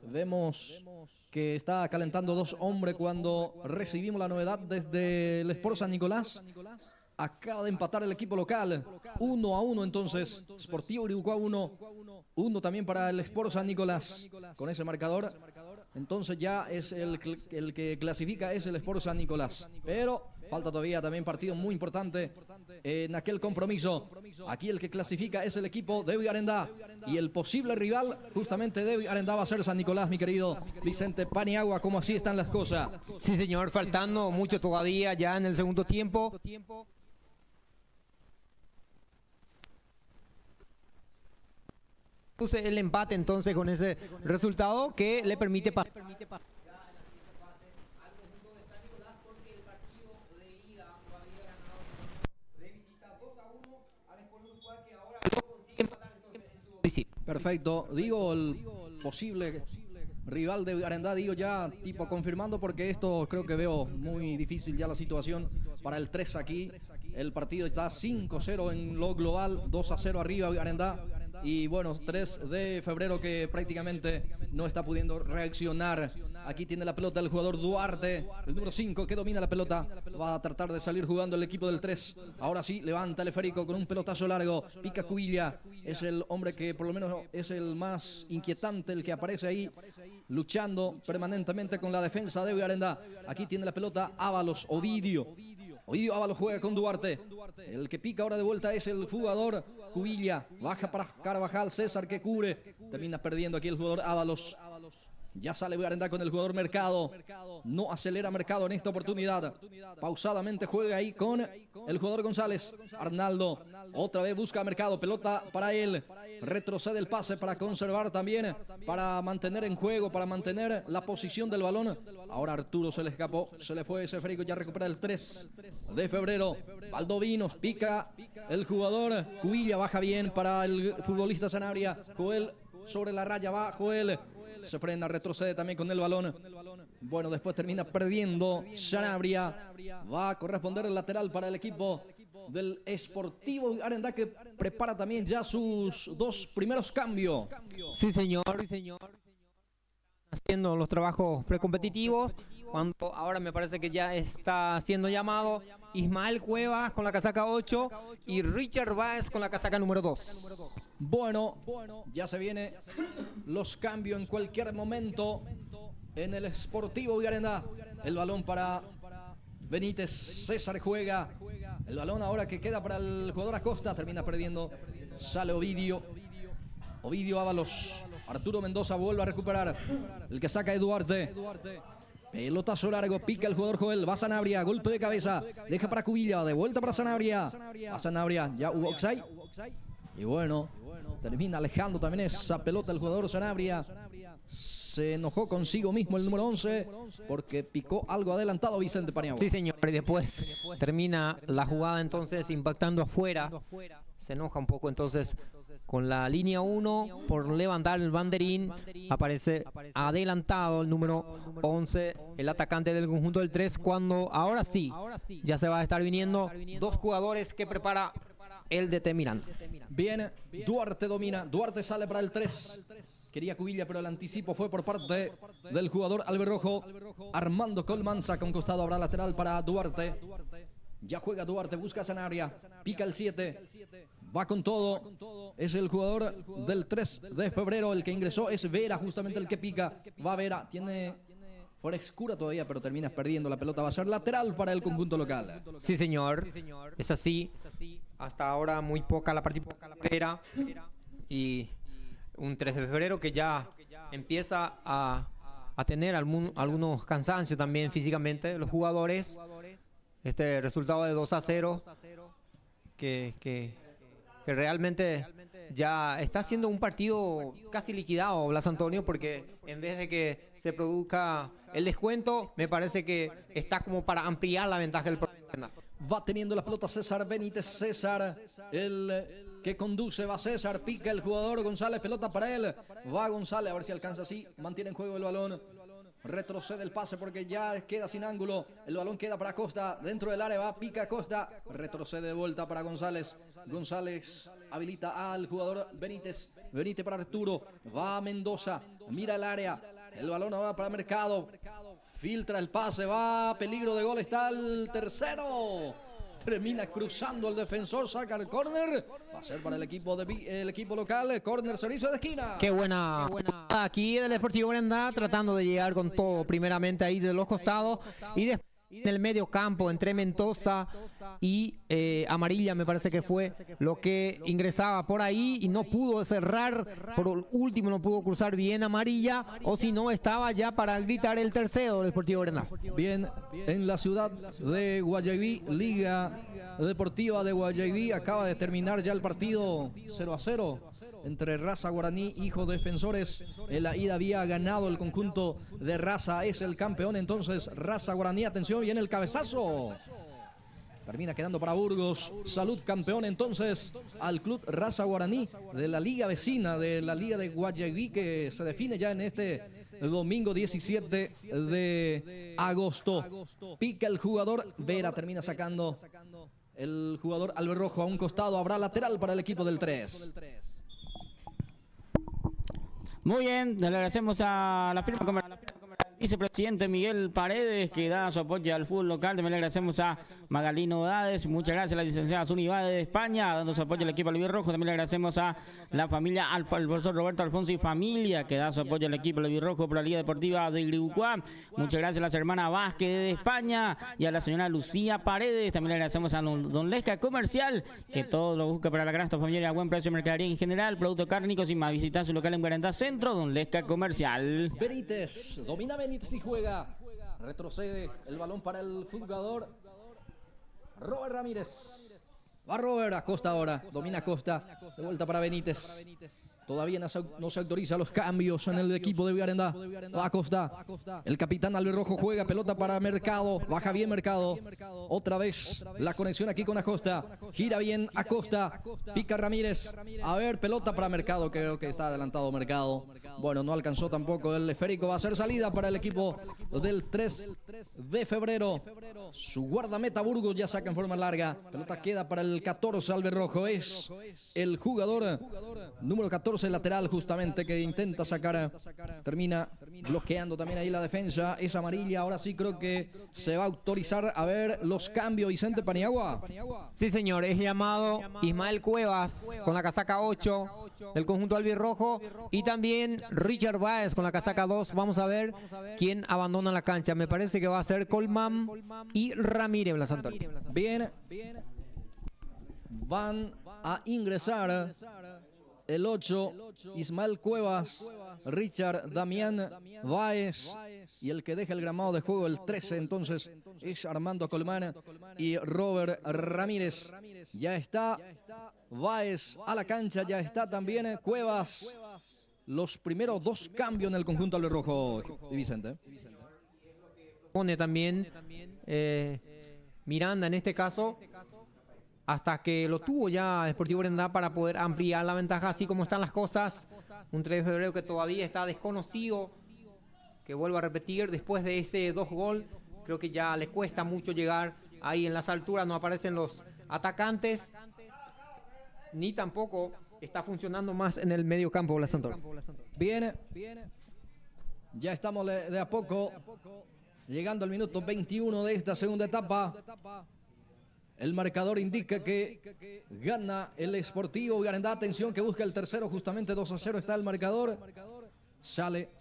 Vemos que está calentando dos hombres cuando recibimos la novedad desde el Sport San Nicolás. Acaba de empatar el equipo local, 1-1 entonces, Sportivo Uruguay 1 también para el Sport San Nicolás. Con ese marcador, entonces ya es el que clasifica, es el Sport San Nicolás. Pero falta todavía también partido muy importante en aquel compromiso. Aquí el que clasifica es el equipo de Arendá, y el posible rival justamente de Arendá va a ser San Nicolás, mi querido Vicente Paniagua. ¿Cómo así están las cosas? Sí, señor, faltando mucho todavía ya en el segundo tiempo. Puse el empate entonces con ese resultado que le permite pasar. Perfecto, digo el posible rival de Arendá, digo ya tipo confirmando, porque esto creo que veo muy difícil ya la situación para el 3 aquí. El partido está 5-0 en lo global, 2-0 arriba Arendá. Y bueno, 3 de febrero que prácticamente no está pudiendo reaccionar. Aquí tiene la pelota el jugador Duarte, el número 5, que domina la pelota. Va a tratar de salir jugando el equipo del 3. Ahora sí, levanta el esférico con un pelotazo largo. Pica Cubilla, es el hombre que por lo menos es el más inquietante, el que aparece ahí luchando permanentemente con la defensa de Arendá. Aquí tiene la pelota Ábalos, Ovidio Ábalos juega con Duarte. El que pica ahora de vuelta es el jugador Cubilla. Baja para Carvajal, César que cubre. Termina perdiendo aquí el jugador Ábalos. Ya sale Arendá con el jugador Mercado. No acelera Mercado en esta oportunidad. Pausadamente juega ahí con el jugador González. Arnaldo otra vez busca Mercado. Pelota para él. Retrocede el pase para conservar también, para mantener en juego, para mantener la posición del balón. Ahora Arturo se le escapó. Se le fue ese esférico. Ya recupera el 3 de febrero. Valdovinos pica el jugador Cubilla. Baja bien para el futbolista Sanabria. Joel sobre la raya va. Joel se frena, retrocede también con el balón. Bueno, después termina perdiendo Sanabria. Va a corresponder el lateral para el equipo del Sportivo Arendá, que prepara también ya sus 2 primeros cambios. Sí, señor. Haciendo los trabajos precompetitivos. Cuando ahora me parece que ya está siendo llamado Ismael Cuevas con la casaca 8 y Richard Báez con la casaca número 2. Bueno, ya se vienen los cambios en cualquier momento en el Sportivo Arendá. El balón para Benítez, César juega. El balón ahora que queda para el jugador Acosta, termina perdiendo. Sale Ovidio Ábalos. Arturo Mendoza vuelve a recuperar. El que saca es Duarte. Pelotazo largo, pica el jugador Joel. Va Sanabria, golpe de cabeza. Deja para Cubilla, de vuelta para Sanabria. Va Sanabria, ya hubo offside. Y bueno, termina alejando también esa pelota el jugador Sanabria. Se enojó consigo mismo el número 11 porque picó algo adelantado Vicente Paniagua. Sí, señor, y después termina la jugada entonces impactando afuera. Se enoja un poco entonces con la línea 1 por levantar el banderín. Aparece adelantado el número 11, el atacante del conjunto del 3, cuando ahora sí ya se va a estar viniendo 2 jugadores que prepara el DT Miranda. Bien, Duarte domina, Duarte sale para el 3. Quería Cubilla, pero el anticipo fue por parte del jugador albirrojo. Armando Colman saca un costado, habrá lateral para Duarte. Ya juega Duarte, busca Sanabria, pica el 7, va con todo. Es el jugador del 3 de febrero, el que ingresó es Vera, justamente el que pica. Va Vera, tiene frescura todavía, pero termina perdiendo. La pelota va a ser lateral para el conjunto local. Sí, señor, es así. Hasta ahora muy poca la partida y un 3 de febrero que ya empieza a tener algunos cansancios también físicamente los jugadores. Este resultado de 2-0 que realmente ya está siendo un partido casi liquidado Blas Antonio, porque en vez de que se produzca el descuento, me parece que está como para ampliar la ventaja del partido. Va teniendo la pelota César Benítez. César, el que conduce, va César, pica el jugador González, pelota para él. Va González, a ver si alcanza así. Mantiene en juego el balón. Retrocede el pase porque ya queda sin ángulo. El balón queda para Costa. Dentro del área va, pica Costa. Retrocede de vuelta para González. González habilita al jugador Benítez. Benítez para Arturo. Va Mendoza. Mira el área. El balón ahora para Mercado. Filtra el pase. Va. Peligro de gol. Está el tercero. Termina cruzando el defensor, saca el córner. Va a ser para el equipo local. Córner, servicio de esquina. Qué buena aquí del Sportivo Arendá, tratando de llegar con todo, primeramente ahí de los costados y después en el medio campo entre Mendoza y Amarilla, me parece que fue lo que ingresaba por ahí y no pudo cerrar, por último no pudo cruzar bien Amarilla, o si no estaba ya para gritar el tercero del Sportivo Arendá. Bien, en la ciudad de Guayaquil, Liga Deportiva de Guayaquil, acaba de terminar ya el partido 0-0 entre Raza Guaraní, hijos defensores. En la ida había ganado el conjunto de Raza, es el campeón entonces Raza Guaraní. Atención, viene el cabezazo. Termina quedando para Burgos. Salud campeón entonces al club Raza Guaraní de la liga vecina de la liga de Guayaquil, que se define ya en este domingo 17 de agosto. Pica el jugador Vera, termina sacando el jugador albirrojo a un costado. Habrá lateral para el equipo del 3. Muy bien, le agradecemos a la firma comercial. Vicepresidente Miguel Paredes, que da su apoyo al fútbol local. También le agradecemos a Magalino Dades. Muchas gracias a la licenciada Zuni Bade de España, dando su apoyo al equipo albirrojo. También le agradecemos a la familia al profesor Roberto Alfonso y familia, que da su apoyo al equipo albirrojo por la Liga Deportiva de Iribucuá. Muchas gracias a las hermanas Vázquez de España y a la señora Lucía Paredes. También le agradecemos a Don Lesca Comercial, que todo lo busca para la canasta familiar a buen precio, mercadería en general, productos cárnicos y más. Visita su local en Guarandá Centro, Don Lesca Comercial. Benítez, domina Benítez y juega. Retrocede el balón para el jugador Robert Ramírez. Va Robert, Acosta ahora. Domina Acosta. De vuelta para Benítez. Todavía no se autoriza los cambios en el equipo de Villarendá. Acosta. El capitán Albirrojo juega pelota para Mercado. Baja bien Mercado. Otra vez la conexión aquí con Acosta. Gira bien Acosta. Pica Ramírez. A ver, pelota para Mercado. Creo que está adelantado Mercado. Bueno, no alcanzó tampoco el esférico. Va a ser salida para el equipo del 3 de febrero. Su guardameta Burgos ya saca en forma larga. Pelota queda para el 14 Albirrojo. Es el jugador número 14 lateral justamente que intenta sacar. Termina bloqueando también ahí la defensa. Es amarilla. Ahora sí creo que se va a autorizar a ver los cambios. Vicente Paniagua. Sí, señor. Es llamado Ismael Cuevas con la casaca 8 del conjunto albirrojo y también Richard Báez con la casaca 2. Vamos a ver quién abandona la cancha. Me parece que va a ser Colman y Ramírez Blas Antonio. Bien. Van a ingresar el 8, Ismael Cuevas, Richard Damián Báez, y el que deja el gramado de juego, el 13, entonces, es Armando Colman y Robert Ramírez. Ya está Báez a la cancha, ya está también Cuevas. Los primeros 2 cambios en el conjunto albirrojo, Vicente. Pone también Miranda en este caso, hasta que lo tuvo ya Sportivo Urendá para poder ampliar la ventaja, así como están las cosas. Un 3 de febrero que todavía está desconocido, que vuelvo a repetir, después de ese 2 gol, creo que ya le cuesta mucho llegar ahí en las alturas, no aparecen los atacantes, ni tampoco está funcionando más en el medio campo Blas Antonio. Bien, ya estamos de a poco llegando al minuto 21 de esta segunda etapa. El marcador indica que gana el Sportivo Villarendá. Atención que busca el tercero, justamente 2-0 está el marcador. Sale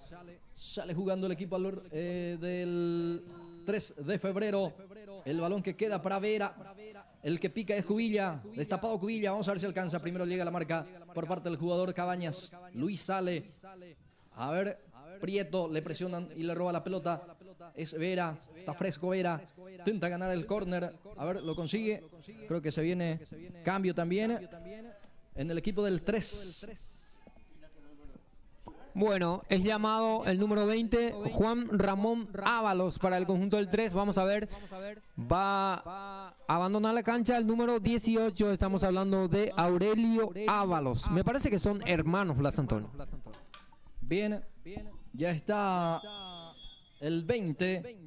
jugando el equipo del 3 de febrero. El balón que queda para Vera. El que pica es Cubilla. Destapado Cubilla. Vamos a ver si alcanza. Primero llega la marca por parte del jugador Cabañas. Luis sale. A ver, Prieto le presionan y le roba la pelota. Es Vera, está fresco Vera, intenta ganar el córner, a ver, lo consigue, creo que se viene cambio también en el equipo del 3. Bueno, es llamado el número 20, Juan Ramón Ábalos para el conjunto del 3, vamos a ver, va a abandonar la cancha el número 18, estamos hablando de Aurelio Ábalos, me parece que son hermanos Blas Antonio. Bien, ya está... El 20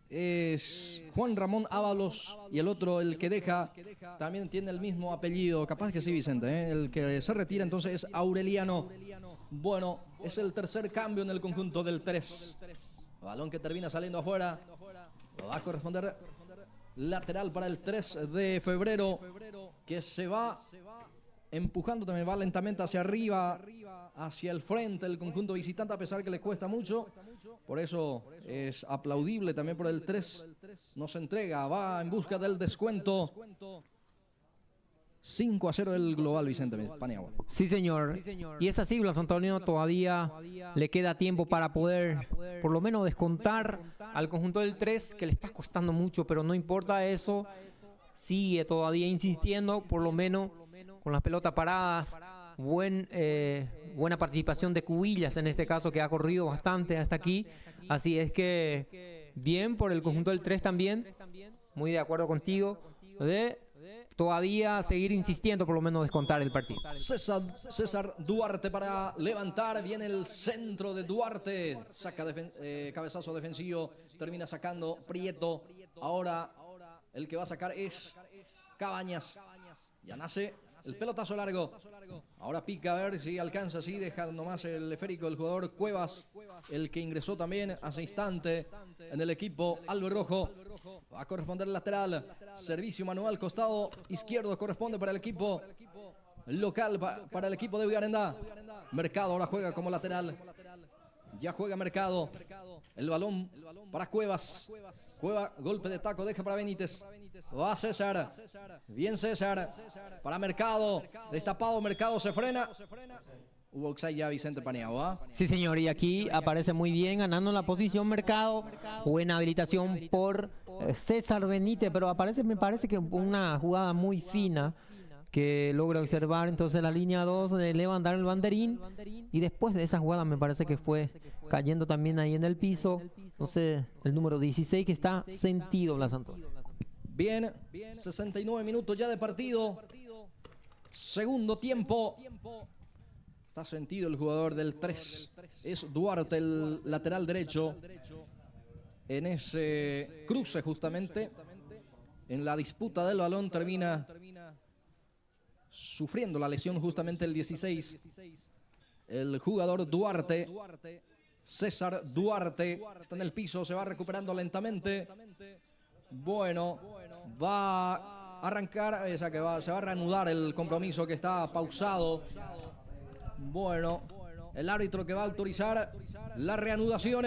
es Juan Ramón Ábalos y el otro, el que deja, también tiene el mismo apellido. Capaz que sí, Vicente, ¿eh? El que se retira entonces es Aureliano. Bueno, es el tercer cambio en el conjunto del 3. Balón que termina saliendo afuera. Va a corresponder lateral para el 3 de febrero, que se va empujando, también va lentamente hacia arriba, hacia el frente el conjunto visitante, a pesar que le cuesta mucho. Por eso es aplaudible también por el 3. No se entrega, va en busca del descuento. 5-0 el global, Vicente Paniagua. Sí, señor. Y es así, Blas Antonio, todavía le queda tiempo para poder por lo menos descontar al conjunto del 3, que le está costando mucho, pero no importa eso. Sigue todavía insistiendo, por lo menos con las pelotas paradas. Buena participación de Cubillas en este caso, que ha corrido bastante hasta aquí. Así es que bien por el conjunto del 3 también. Muy de acuerdo contigo. De todavía seguir insistiendo, por lo menos descontar el partido. César Duarte para levantar. Viene el centro de Duarte. Saca cabezazo defensivo. Termina sacando Prieto. Ahora el que va a sacar es Cabañas. Ya nace el pelotazo largo. Ahora pica a ver si alcanza. Sí, deja nomás el esférico el jugador Cuevas. El que ingresó también hace instante en el equipo albirrojo. Va a corresponder el lateral. Servicio manual, costado izquierdo. Corresponde para el equipo local, para el equipo de Villarendá. Mercado ahora juega como lateral. Ya juega Mercado. El balón para Cuevas. Cueva, golpe de taco, deja para Benítez. Va César. Bien César. Para Mercado. Destapado Mercado, se frena. Hubo offside ya Vicente Paniagua. Sí, señor, y aquí aparece muy bien ganando la posición Mercado. Buena habilitación por César Benítez, pero aparece, me parece que una jugada muy fina que logra observar entonces la línea 2, levantar el banderín, y después de esa jugada me parece que fue cayendo también ahí en el piso, entonces el número 16 que está sentido, Blas Antonio. Bien, 69 minutos ya de partido, segundo tiempo. Está sentido el jugador del 3, es Duarte, el lateral derecho, en ese cruce justamente, en la disputa del balón termina sufriendo la lesión justamente el 16, el jugador Duarte, César Duarte, está en el piso, se va recuperando lentamente. Bueno, va a arrancar, o sea que se va a reanudar el compromiso que está pausado. Bueno, el árbitro que va a autorizar la reanudación.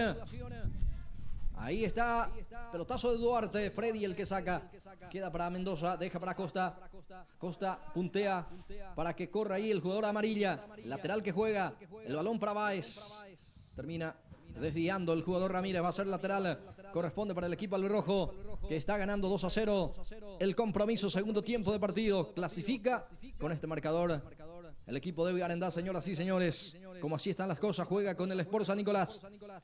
Ahí está, pelotazo de Duarte, Freddy el que saca, queda para Mendoza, deja para Costa, Costa puntea para que corra ahí el jugador amarilla, lateral que juega, el balón para Báez, termina desviando el jugador Ramírez, va a ser lateral, corresponde para el equipo albirrojo, que está ganando 2-0 el compromiso, segundo tiempo de partido, clasifica con este marcador el equipo de Villarendá, señoras y señores. Como así están las cosas, juega con el Sport San Nicolás.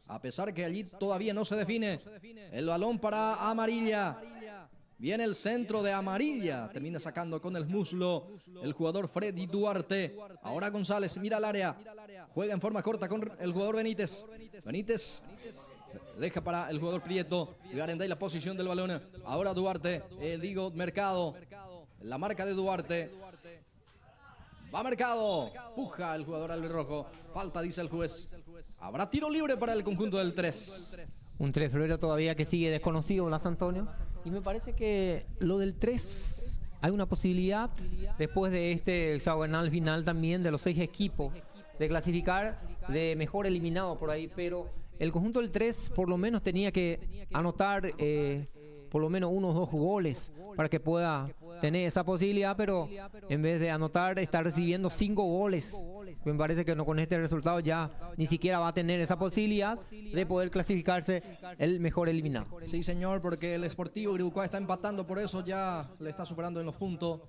A pesar que allí todavía no se define. El balón para Amarilla. Viene el centro de Amarilla. Termina sacando con el muslo el jugador Freddy Duarte. Ahora González mira al área. Juega en forma corta con el jugador Benítez. Benítez deja para el jugador Prieto. Villarendá y la posición del balón. Ahora Duarte. Digo Mercado. La marca de Duarte. Va Mercado, puja el jugador albirrojo, falta dice el juez. Habrá tiro libre para el conjunto del 3. Un 3 de febrero todavía que sigue desconocido, Blas Antonio. Y me parece que lo del 3 hay una posibilidad, después de este hexagonal final también, de los 6 equipos, de clasificar de mejor eliminado por ahí. Pero el conjunto del 3 por lo menos tenía que anotar por lo menos 1 o 2 goles para que pueda tener esa posibilidad, pero en vez de anotar está recibiendo 5 goles. Me parece que no, con este resultado ya ni siquiera va a tener esa posibilidad de poder clasificarse el mejor eliminado. Sí, señor, porque el Sportivo Guirucá está empatando, por eso ya le está superando en los puntos.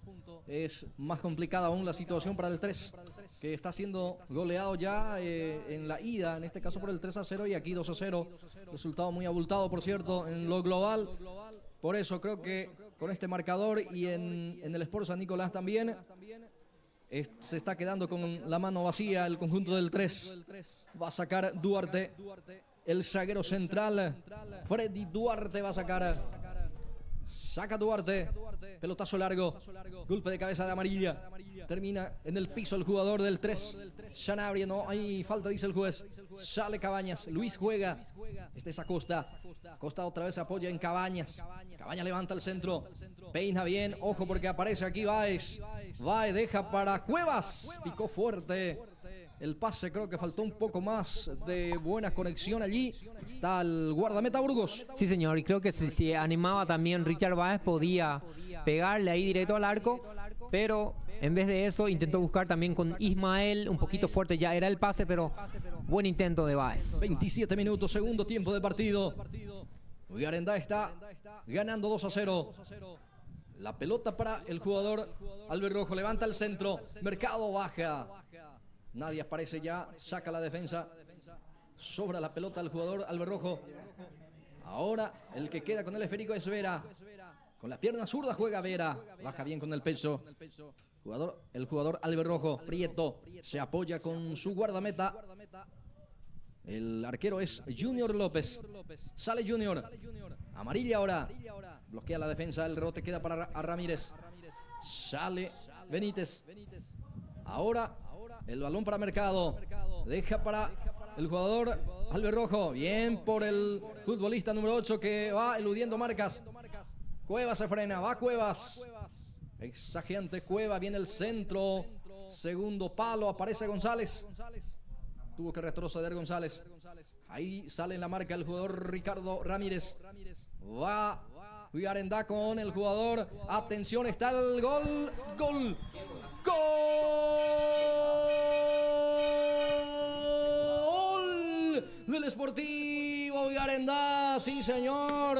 Es más complicada aún la situación para el 3, que está siendo goleado ya en la ida, en este caso por el 3-0 y aquí 2-0. Resultado muy abultado, por cierto, en lo global. Por eso creo que con este marcador y en el Sport San Nicolás también se está quedando con la mano vacía el conjunto del 3. Va a sacar Duarte, el zaguero central. Freddy Duarte va a sacar. Saca Duarte, pelotazo largo, golpe de cabeza de Amarilla. Termina en el piso el jugador del 3. Sanabria, no hay falta, dice el juez. Sale Cabañas, Luis juega. Este es Acosta. Acosta otra vez apoya en Cabañas. Cabañas levanta el centro. Peina bien, ojo porque aparece aquí Báez. Báez deja para Cuevas. Picó fuerte. El pase, creo que faltó un poco más de buena conexión allí. Está el guardameta Burgos. Sí, señor, y creo que si animaba también Richard Báez podía pegarle ahí directo al arco, pero en vez de eso intentó buscar también con Ismael, un poquito fuerte ya era el pase, pero buen intento de Báez. 27 minutos, segundo tiempo de partido. Villarendá está ganando 2-0. La pelota para el jugador albirrojo, levanta el centro, Mercado baja. Nadie aparece ya, saca la defensa, sobra la pelota al jugador albirrojo. Ahora el que queda con el esférico es Vera. Con la pierna zurda juega Vera, baja bien con el peso. El jugador albirrojo, Prieto, se apoya con su guardameta. El arquero es Junior López. Sale Junior. Amarilla ahora. Bloquea la defensa, el rebote queda para Ramírez. Sale Benítez. Ahora el balón para Mercado. Deja para el jugador albirrojo. Bien por el futbolista número 8 que va eludiendo marcas. Cuevas se frena. Va Cuevas. Exagerante Cueva. Viene el centro. Segundo palo. Aparece González. Tuvo que retroceder González. Ahí sale en la marca el jugador Ricardo Ramírez. Va Villarendá con el jugador. Atención, está el gol. Gol. ¡Gol del Sportivo Deportivo Viarendá, sí señor,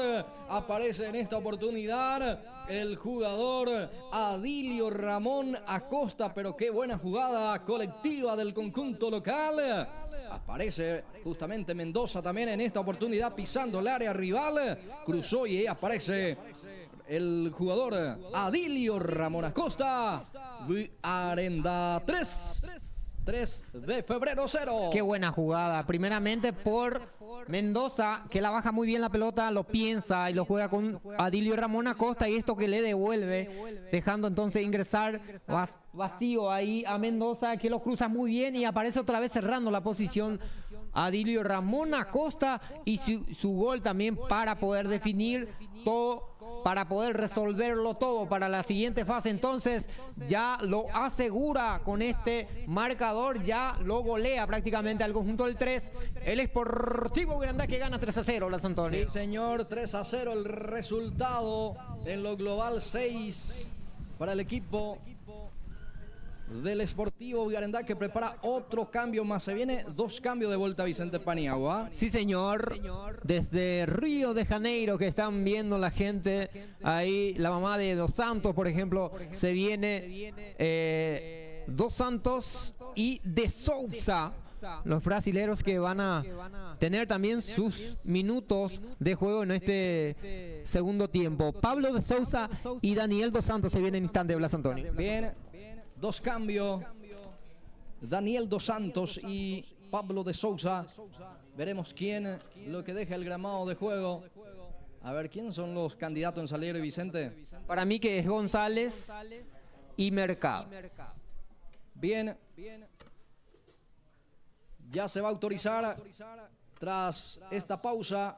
aparece en esta oportunidad el jugador Adilio Ramón Acosta, pero qué buena jugada colectiva del conjunto local. Aparece justamente Mendoza también en esta oportunidad pisando el área rival, cruzó y aparece el jugador Adilio Ramón Acosta. Viarendá 3 de febrero 0. Qué buena jugada. Primeramente por Mendoza, que la baja muy bien la pelota, lo piensa y lo juega con Adilio Ramón Acosta, y esto que le devuelve, dejando entonces ingresar vacío ahí a Mendoza, que lo cruza muy bien y aparece otra vez cerrando la posición Adilio Ramón Acosta, y su gol también para poder definir todo, para poder resolverlo todo para la siguiente fase. Entonces ya lo asegura con este marcador, ya lo golea prácticamente al conjunto del 3. El Sportivo Viarendá, que gana 3-0, Blas Antonio. Sí señor, 3-0 el resultado en lo global, 6 para el equipo del Sportivo Viarendá, que prepara otro cambio más. Se viene 2 cambios de vuelta, Vicente Paniagua. Sí señor, desde Río de Janeiro, que están viendo la gente ahí, la mamá de Dos Santos, por ejemplo, se viene Dos Santos y De Souza, los brasileros que van a tener también sus minutos de juego en este segundo tiempo. Pablo De Souza y Daniel Dos Santos se vienen en instante, Blas Antonio. Bien, 2 cambios, Daniel Dos Santos y Pablo De Souza. Veremos quién lo que deja el gramado de juego. A ver, ¿quién son los candidatos en salir, Vicente? Para mí que es González y Mercado. Bien, ya se va a autorizar tras esta pausa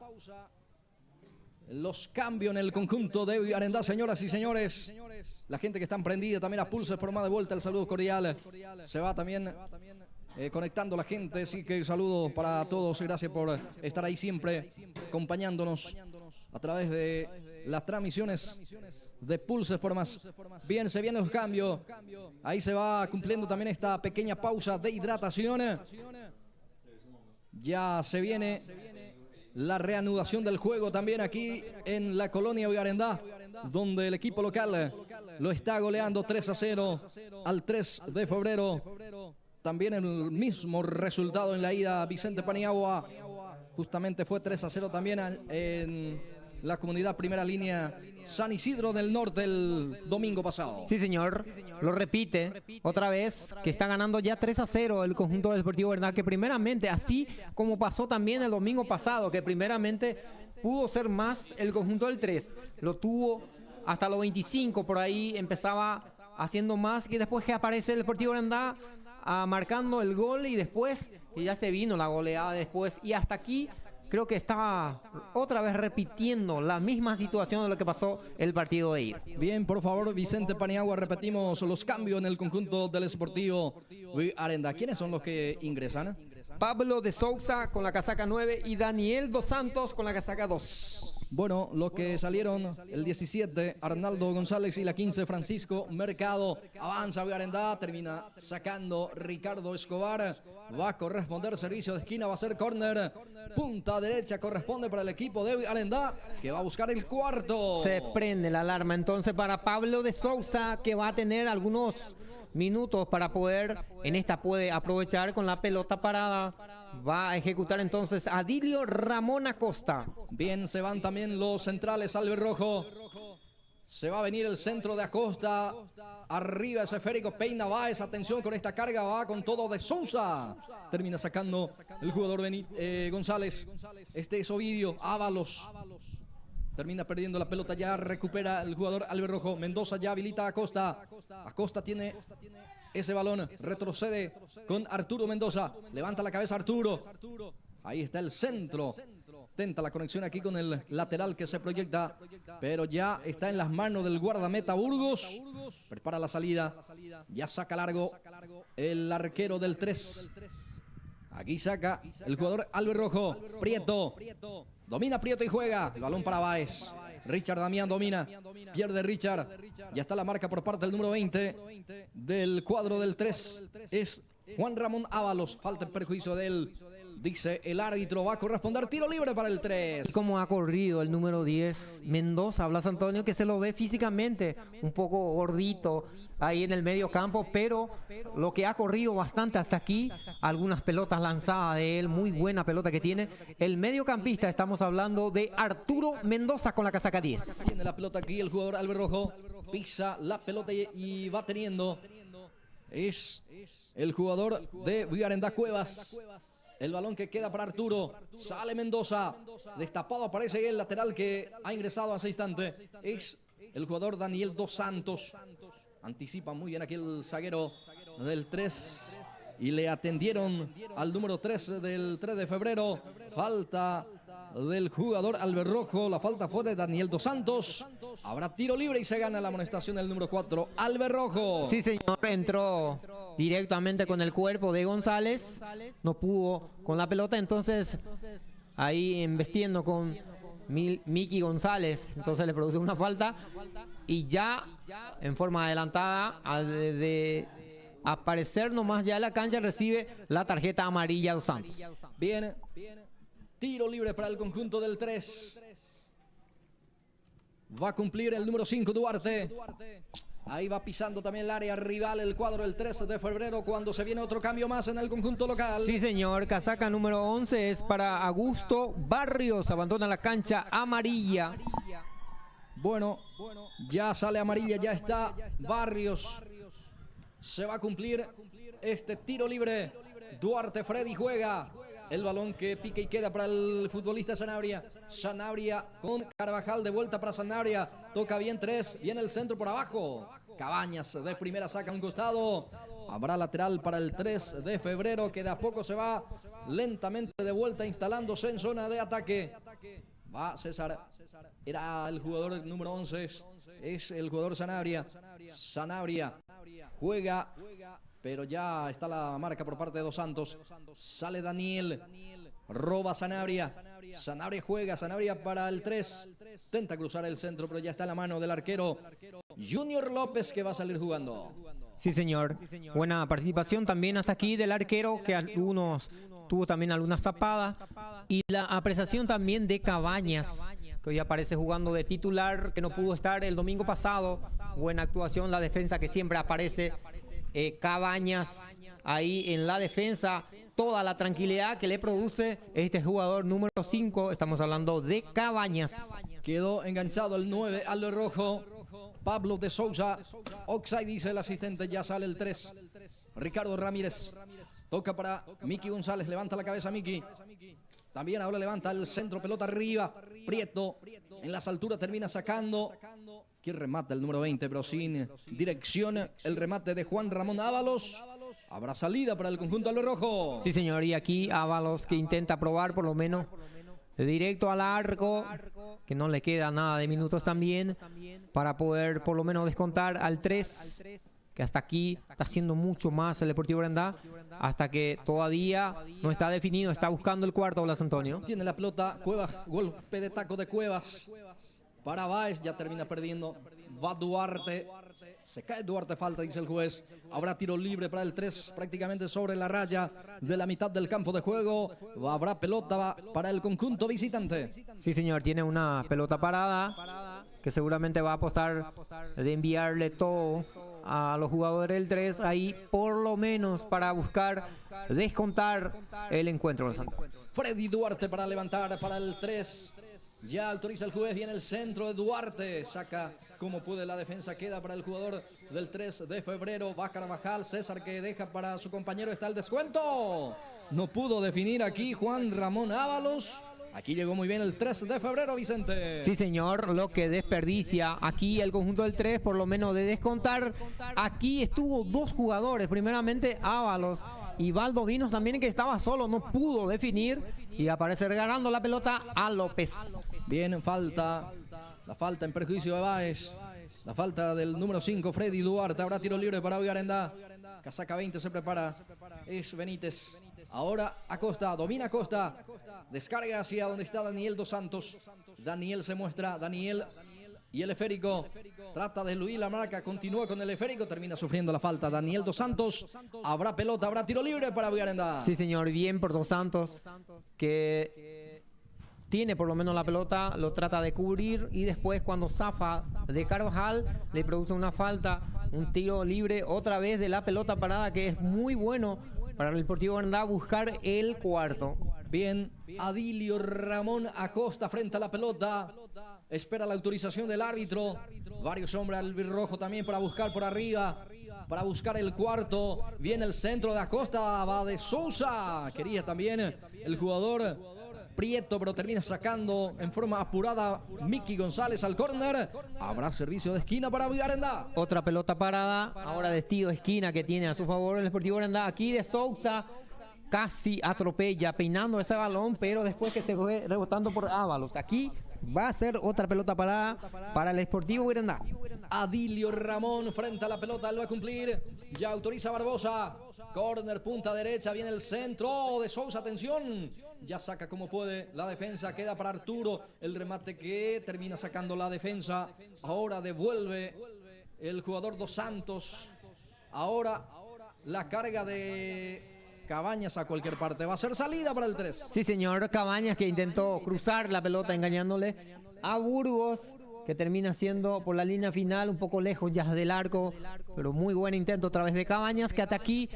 los cambios en el conjunto de Viarendá, señoras y señores. La gente que está prendida también a Pulses por más de vuelta, el saludo cordial. Se va también conectando la gente, así que saludo para todos. Gracias por estar ahí siempre acompañándonos a través de las transmisiones de Pulses por más. Bien, se vienen los cambios. Ahí se va cumpliendo también esta pequeña pausa de hidratación. Ya se viene la reanudación del juego también aquí en la colonia Viarendá, donde el equipo local lo está goleando 3-0 al 3 de febrero. También el mismo resultado en la ida, Vicente Paniagua. Justamente fue 3-0 también en la comunidad Primera Línea San Isidro del Norte el domingo pasado. Sí, señor. Lo repite otra vez, que está ganando ya 3-0 el conjunto del Deportivo Viarendá, que primeramente, así como pasó también el domingo pasado, que primeramente pudo ser más el conjunto del 3. Lo tuvo hasta los 25, por ahí empezaba haciendo más, y después que aparece el Deportivo Viarendá marcando el gol, y después y ya se vino la goleada después, y hasta aquí creo que estaba otra vez repitiendo la misma situación de lo que pasó el partido de ida. Bien, por favor, Vicente Paniagua, repetimos los cambios en el conjunto del Sportivo Viarendá. ¿Quiénes son los que ingresan? Pablo De Souza con la casaca 9 y Daniel Dos Santos con la casaca 2. Bueno, los que salieron el 17, Arnaldo González, y la 15, Francisco Mercado. Avanza Viarendá, termina sacando Ricardo Escobar. Va a corresponder servicio de esquina, va a ser córner. Punta derecha corresponde para el equipo de Viarendá, que va a buscar el cuarto. Se prende la alarma entonces para Pablo De Souza, que va a tener algunos minutos para poder, en esta puede aprovechar con la pelota parada. Va a ejecutar entonces Adilio Ramón Acosta. Bien, se van también los centrales albirrojo. Se va a venir el centro de Acosta. Arriba ese esférico, peina Báez. Atención con esta carga, va con todo De Souza. Termina sacando el jugador González. Este es Ovidio Ábalos. Termina perdiendo la pelota, ya recupera el jugador albirrojo. Mendoza ya habilita a Acosta. Acosta tiene ese balón, retrocede con Arturo Mendoza. Levanta la cabeza Arturo. Ahí está el centro. Tenta la conexión aquí con el lateral que se proyecta, pero ya está en las manos del guardameta Burgos. Prepara la salida. Ya saca largo el arquero del 3. Aquí saca el jugador albirrojo. Prieto. Domina Prieto y juega. El balón para Báez. Richard Damián domina. Pierde Richard. Ya está la marca por parte del número 20 del cuadro del 3. Es Juan Ramón Ábalos. Falta en perjuicio del Dice el árbitro, va a corresponder tiro libre para el 3. Y como ha corrido el número 10, Mendoza, Blas Antonio, que se lo ve físicamente un poco gordito ahí en el medio campo, pero lo que ha corrido bastante hasta aquí, algunas pelotas lanzadas de él, muy buena pelota que tiene. El mediocampista, estamos hablando de Arturo Mendoza con la casaca 10. Tiene la pelota aquí el jugador Albirrojo, pisa la pelota y va teniendo. Es el jugador de Villarendá, Cuevas. El balón que queda para Arturo. Sale Mendoza. Destapado aparece el lateral que ha ingresado hace instante. Es el jugador Daniel Dos Santos. Anticipa muy bien aquí el zaguero del 3. Y le atendieron al número 3 del 3 de febrero. Falta del jugador Albirrojo. La falta fue de Daniel Dos Santos. Habrá tiro libre y se gana la amonestación del número 4, Albirrojo. Sí, señor, entró directamente con el cuerpo de González. No pudo con la pelota, entonces ahí embestiendo con Miki González. Entonces le produce una falta. Y ya en forma adelantada, de aparecer nomás ya en la cancha, recibe la tarjeta amarilla Dos Santos. Bien. Tiro libre para el conjunto del 3. Va a cumplir el número 5, Duarte. Ahí va pisando también el área rival, el cuadro del 13 de febrero, cuando se viene otro cambio más en el conjunto local. Sí, señor. Casaca número 11 es para Augusto Barrios. Abandona la cancha amarilla. Bueno, ya sale amarilla, ya está Barrios. Se va a cumplir este tiro libre. Duarte Freddy juega. El balón que pica y queda para el futbolista Sanabria. Sanabria con Carvajal, de vuelta para Sanabria. Toca bien 3, viene el centro por abajo. Cabañas de primera saca a un costado. Habrá lateral para el 3 de febrero, que de a poco se va lentamente de vuelta instalándose en zona de ataque. Va César. Era el jugador número 11. Es el jugador Sanabria. Sanabria juega. Pero ya está la marca por parte de Dos Santos. Sale Daniel. Roba Sanabria. Sanabria juega. Sanabria para el 3. Intenta cruzar el centro, pero ya está en la mano del arquero Junior López, que va a salir jugando. Sí, señor. Buena participación también hasta aquí del arquero, que tuvo también algunas tapadas. Y la apreciación también de Cabañas, que hoy aparece jugando de titular, que no pudo estar el domingo pasado. Buena actuación, la defensa que siempre aparece. Cabañas ahí en la defensa, toda la tranquilidad que le produce este jugador número 5, estamos hablando de Cabañas. Quedó enganchado el 9, Albirrojo. Pablo de Souza. Oxide, dice el asistente, ya sale el 3. Ricardo Ramírez. Toca para Miki González, levanta la cabeza Miki. También ahora levanta el centro, pelota arriba. Prieto en las alturas termina sacando. ¿Quién remata? El número 20, pero sin dirección. El remate de Juan Ramón Ábalos. Habrá salida para el conjunto albirrojo. Sí, señor, y aquí Ábalos, que intenta probar por lo menos de directo al arco, que no le queda nada de minutos también, para poder por lo menos descontar al 3, que hasta aquí está haciendo mucho más el Deportivo Urandá, hasta que todavía no está definido, está buscando el cuarto Blas Antonio. Tiene la pelota Cuevas, golpe de taco de Cuevas. Para Báez, ya termina perdiendo. Va Duarte. Se cae Duarte, falta, dice el juez. Habrá tiro libre para el 3, prácticamente sobre la raya de la mitad del campo de juego. Habrá pelota para el conjunto visitante. Sí, señor, tiene una pelota parada, que seguramente va a apostar de enviarle todo a los jugadores del 3, ahí por lo menos para buscar descontar el encuentro. Freddy Duarte para levantar para el 3. Ya autoriza el juez, viene el centro de Duarte, saca como puede la defensa, queda para el jugador del 3 de febrero, va Carvajal, César que deja para su compañero, está el descuento. No pudo definir aquí Juan Ramón Ábalos. Aquí llegó muy bien el 3 de febrero, Vicente. Sí, señor, lo que desperdicia aquí el conjunto del 3, por lo menos de descontar. Aquí estuvo dos jugadores, primeramente Ábalos y Valdovinos también, que estaba solo, no pudo definir y aparece regalando la pelota a López. Bien, falta, la falta en perjuicio de Báez. La falta del número 5, Freddy Duarte. Habrá tiro libre para Villarendá. Casaca 20 se prepara. Es Benítez. Ahora Acosta, domina Acosta. Descarga hacia donde está Daniel Dos Santos. Daniel se muestra. Daniel Y el esférico trata de eludir la marca, continúa con el esférico, termina sufriendo la falta. Daniel Dos Santos, habrá pelota, habrá tiro libre para Villarendá. Sí, señor, bien por Dos Santos, que tiene por lo menos la pelota, lo trata de cubrir y después cuando zafa de Carvajal le produce una falta, un tiro libre otra vez de la pelota parada, que es muy bueno para el Deportivo Villarendá buscar el cuarto. Bien, Adilio Ramón Acosta frente a la pelota. Espera la autorización del árbitro. Varios hombres albirrojo también para buscar por arriba, para buscar el cuarto. Viene el centro de Acosta, va de Sousa. Quería también el jugador Prieto, pero termina sacando en forma apurada Miki González al córner. Habrá servicio de esquina para Villarendá. Otra pelota parada, ahora de tiro de esquina que tiene a su favor el Deportivo Villarendá. Aquí de Sousa casi atropella peinando ese balón, pero después que se fue rebotando por Ábalos. Aquí va a ser otra pelota parada para el Sportivo Villarendá. Adilio Ramón frente a la pelota, él va a cumplir. Ya autoriza Barbosa. Corner, punta derecha, viene el centro de Sousa, atención. Ya saca como puede la defensa, queda para Arturo. El remate que termina sacando la defensa. Ahora devuelve el jugador Dos Santos. Ahora la carga de Cabañas a cualquier parte. Va a ser salida para el 3. Sí, señor. Cabañas que intentó cruzar la pelota engañándole a Burgos, que termina siendo por la línea final un poco lejos ya del arco, pero muy buen intento otra vez de Cabañas, que hasta aquí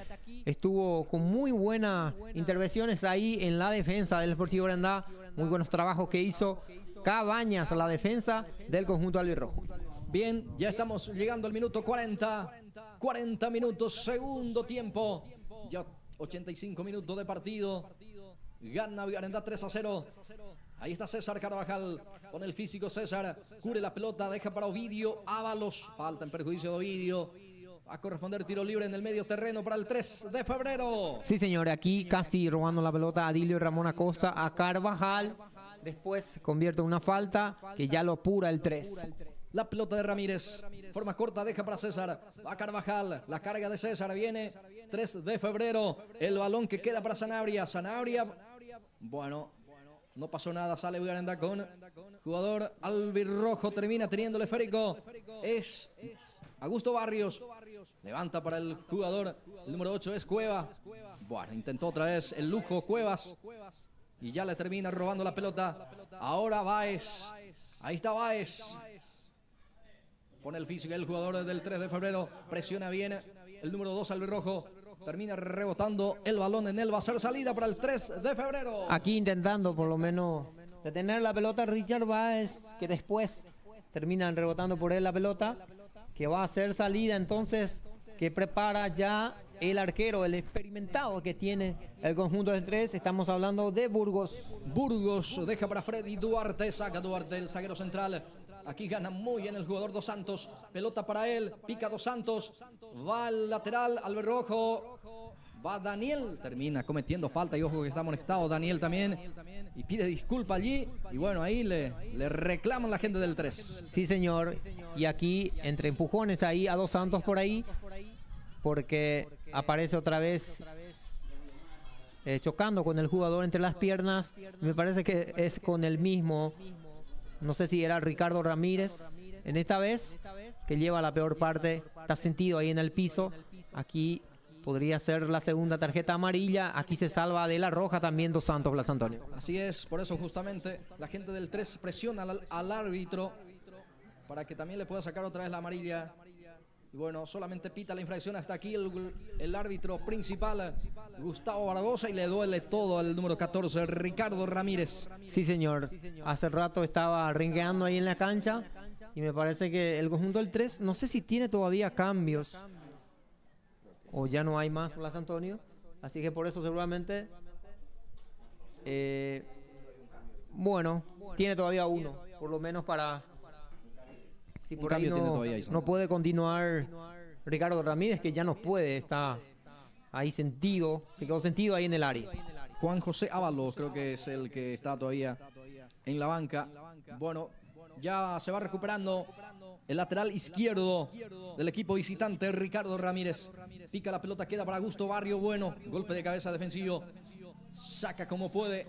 estuvo con muy buenas intervenciones ahí en la defensa del Deportivo Villarendá. Muy buenos trabajos que hizo Cabañas a la defensa del conjunto albirrojo. Bien, ya estamos llegando al minuto 40. 40 minutos, segundo tiempo. Ya 85 minutos de partido. Gana Villarendá 3-0. Ahí está César Carvajal con el físico. César cubre la pelota, deja para Ovidio Ábalos. Falta en perjuicio de Ovidio. Va a corresponder tiro libre en el medio terreno para el 3 de febrero. Sí, señor. Aquí casi robando la pelota Adilio Ramón Acosta a Carvajal. Después convierte una falta que ya lo apura el 3. La pelota de Ramírez. Forma corta, deja para César. Va Carvajal. La carga de César viene. 3 de febrero. El balón que queda para Sanabria. Sanabria. Bueno, no pasó nada. Sale Villarendá con jugador albirrojo. Termina teniendo el esférico. Es Augusto Barrios. Levanta para el jugador. El número 8 es Cueva. Bueno, intentó otra vez el lujo Cuevas. Y ya le termina robando la pelota. Ahora Báez. Ahí está Báez. Pone el físico el jugador del 3 de febrero. Presiona bien el número 2 albirrojo. Termina rebotando el balón en él. Va a ser salida para el 3 de febrero. Aquí intentando por lo menos detener la pelota Richard Báez, que después terminan rebotando por él la pelota, que va a ser salida entonces, que prepara ya el arquero, el experimentado que tiene el conjunto del 3. Estamos hablando de Burgos. Burgos deja para Freddy Duarte. Saca Duarte, el zaguero central. Aquí gana muy bien el jugador Dos Santos. Pelota para él. Pica Dos Santos. Va al lateral, albirrojo. Va Daniel. Termina cometiendo falta. Y ojo que está amonestado Daniel también. Y pide disculpa allí. Y bueno, ahí le reclaman la gente del 3. Sí, señor. Y aquí, entre empujones ahí a Dos Santos por ahí. Porque aparece otra vez chocando con el jugador entre las piernas. Me parece que es con el mismo. No sé si era Ricardo Ramírez en esta vez, que lleva la peor parte. Está sentido ahí en el piso. Aquí podría ser la segunda tarjeta amarilla. Aquí se salva de la roja también Dos Santos, Blas Antonio. Así es, por eso justamente la gente del 3 presiona al árbitro para que también le pueda sacar otra vez la amarilla. Y bueno, solamente pita la infracción hasta aquí el árbitro principal, Gustavo Barbosa, y le duele todo al número 14, Ricardo Ramírez. Sí, señor. Hace rato estaba ringueando ahí en la cancha y me parece que el conjunto del 3, no sé si tiene todavía cambios o ya no hay más, Blas Antonio. Así que por eso seguramente, bueno, tiene todavía uno, por lo menos para... Si por ahí no puede continuar Ricardo Ramírez, que ya no puede, está ahí sentido, se quedó sentido ahí en el área. Juan José Ábalos creo que es el que está todavía en la banca. Bueno, ya se va recuperando el lateral izquierdo del equipo visitante, Ricardo Ramírez. Pica la pelota, queda para Augusto Barrio. Bueno, golpe de cabeza defensivo. Saca como puede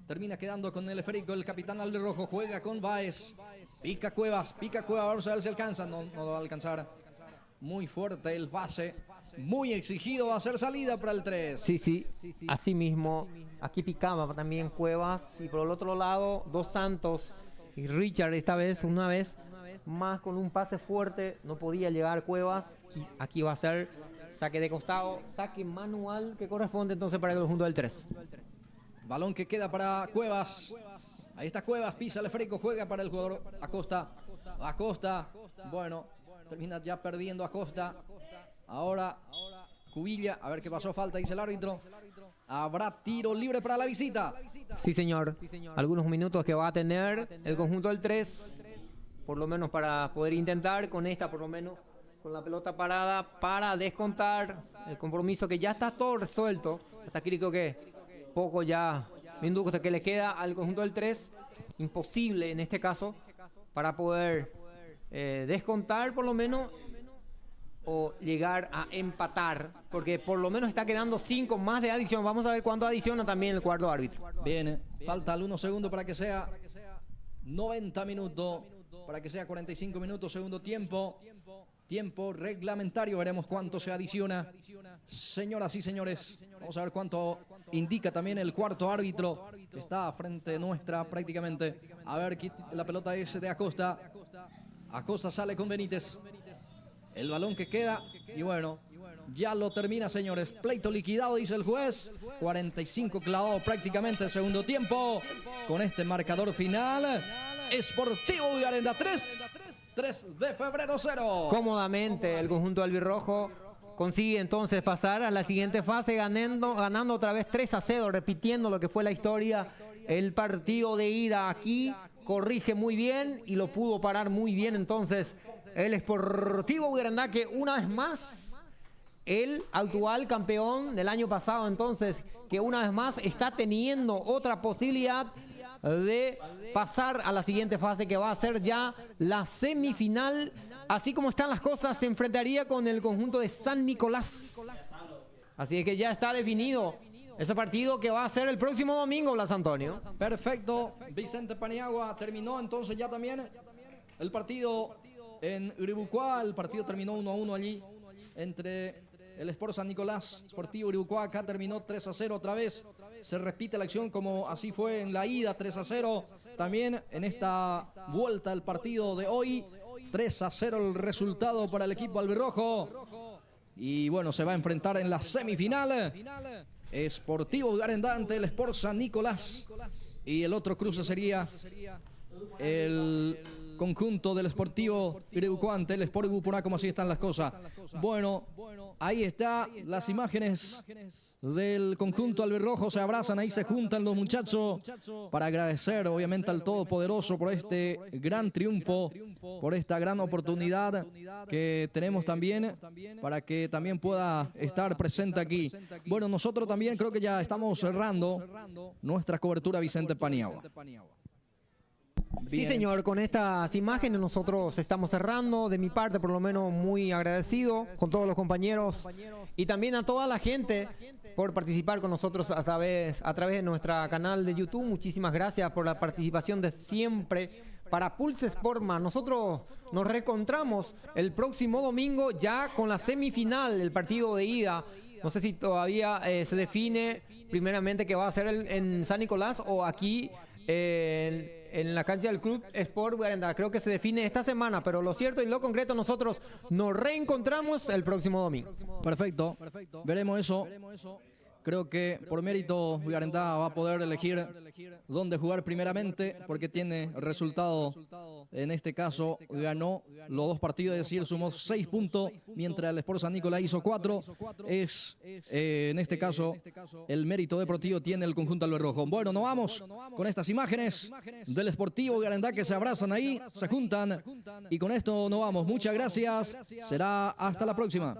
termina quedando con el esférico. El capitán albirrojo juega con Báez. Pica Cuevas. Vamos a ver si alcanza. No va a alcanzar. Muy fuerte el pase. Muy exigido. Va a ser salida para el 3. Sí. Así mismo. Aquí picaba también Cuevas. Y por el otro lado, Dos Santos y Richard. Esta vez, una vez más con un pase fuerte. No podía llegar Cuevas. Aquí va a ser saque de costado. Saque manual que corresponde entonces para el conjunto del 3. Balón que queda para Cuevas. Ahí está Cuevas. Pisa el esférico. Juega para el jugador Acosta. Bueno. Termina ya perdiendo Acosta. Ahora Cubilla. A ver qué pasó. Falta, dice el árbitro. Habrá tiro libre para la visita. Sí, señor. Algunos minutos que va a tener el conjunto del 3. Por lo menos para poder intentar con esta, por lo menos con la pelota parada, para descontar el compromiso que ya está todo resuelto. Hasta aquí creo que poco ya minutos que le queda al conjunto del 3. Imposible en este caso para poder descontar por lo menos o llegar a empatar, porque por lo menos está quedando 5 más de adición. Vamos a ver cuánto adiciona también el cuarto árbitro. Bien, falta algunos segundos para que sea 90 minutos, para que sea 45 minutos, segundo tiempo. Tiempo reglamentario, veremos cuánto se adiciona. Señoras y señores, vamos a ver cuánto indica también el cuarto árbitro, que está frente nuestra prácticamente. A ver, la pelota es de Acosta. Acosta sale con Benítez. El balón que queda, y bueno, ya lo termina, señores. Pleito liquidado, dice el juez. 45 clavado prácticamente el segundo tiempo. Con este marcador final, Sportivo Villarenda 3 de febrero 0. Cómodamente el conjunto albirrojo consigue entonces pasar a la siguiente fase ganando otra vez 3-0, repitiendo lo que fue la historia. El partido de ida aquí corrige muy bien y lo pudo parar muy bien entonces el Sportivo Villarenda, que una vez más el actual campeón del año pasado, entonces que una vez más está teniendo otra posibilidad de pasar a la siguiente fase, que va a ser ya la semifinal. Así como están las cosas, se enfrentaría con el conjunto de San Nicolás. Así es que ya está definido ese partido que va a ser el próximo domingo, Blas Antonio. Perfecto, Vicente Paniagua. Terminó entonces ya también el partido en Uribucuá. El partido terminó 1-1 allí entre el Sport San Nicolás, Sportivo Uribucuá. Acá terminó 3-0 otra vez. Se repite la acción como así fue en la ida, 3-0. También en esta vuelta del partido de hoy, 3-0 el resultado para el equipo albirrojo. Y bueno, se va a enfrentar en la semifinal Sportivo Villarenda ante el Sport San Nicolás. Y el otro cruce sería el conjunto del Sportivo Uribucuá ante el Sport Gupuná, como así están las cosas. Bueno, ahí está las imágenes del conjunto albirrojo. Se abrazan, ahí se juntan los muchachos para agradecer obviamente al Todopoderoso por este gran triunfo, por esta gran oportunidad que tenemos también para que también pueda estar presente aquí. Bueno, nosotros también creo que ya estamos cerrando nuestra cobertura Vicente Paniagua. Sí, señor, con estas imágenes nosotros estamos cerrando. De mi parte, por lo menos, muy agradecido con todos los compañeros y también a toda la gente por participar con nosotros a través de nuestro canal de YouTube. Muchísimas gracias por la participación de siempre para Pulse Sportman. Nosotros nos reencontramos el próximo domingo ya con la semifinal, el partido de ida. No sé si todavía se define primeramente que va a ser en San Nicolás o aquí en la cancha del Club Sport Villarenda. Creo que se define esta semana, pero lo cierto y lo concreto, nosotros nos reencontramos el próximo domingo. Perfecto, veremos eso. Creo que por mérito Villarenda va a poder elegir dónde jugar primeramente, porque tiene resultado. En este caso ganó los 2 partidos, es decir, sumó 6 puntos, mientras el Sport San Nicolás hizo 4. En este caso el mérito deportivo tiene el conjunto albirrojo. Bueno, nos vamos con estas imágenes del Sportivo Villarenda que se abrazan ahí, se juntan, y con esto nos vamos. Muchas gracias, será hasta la próxima.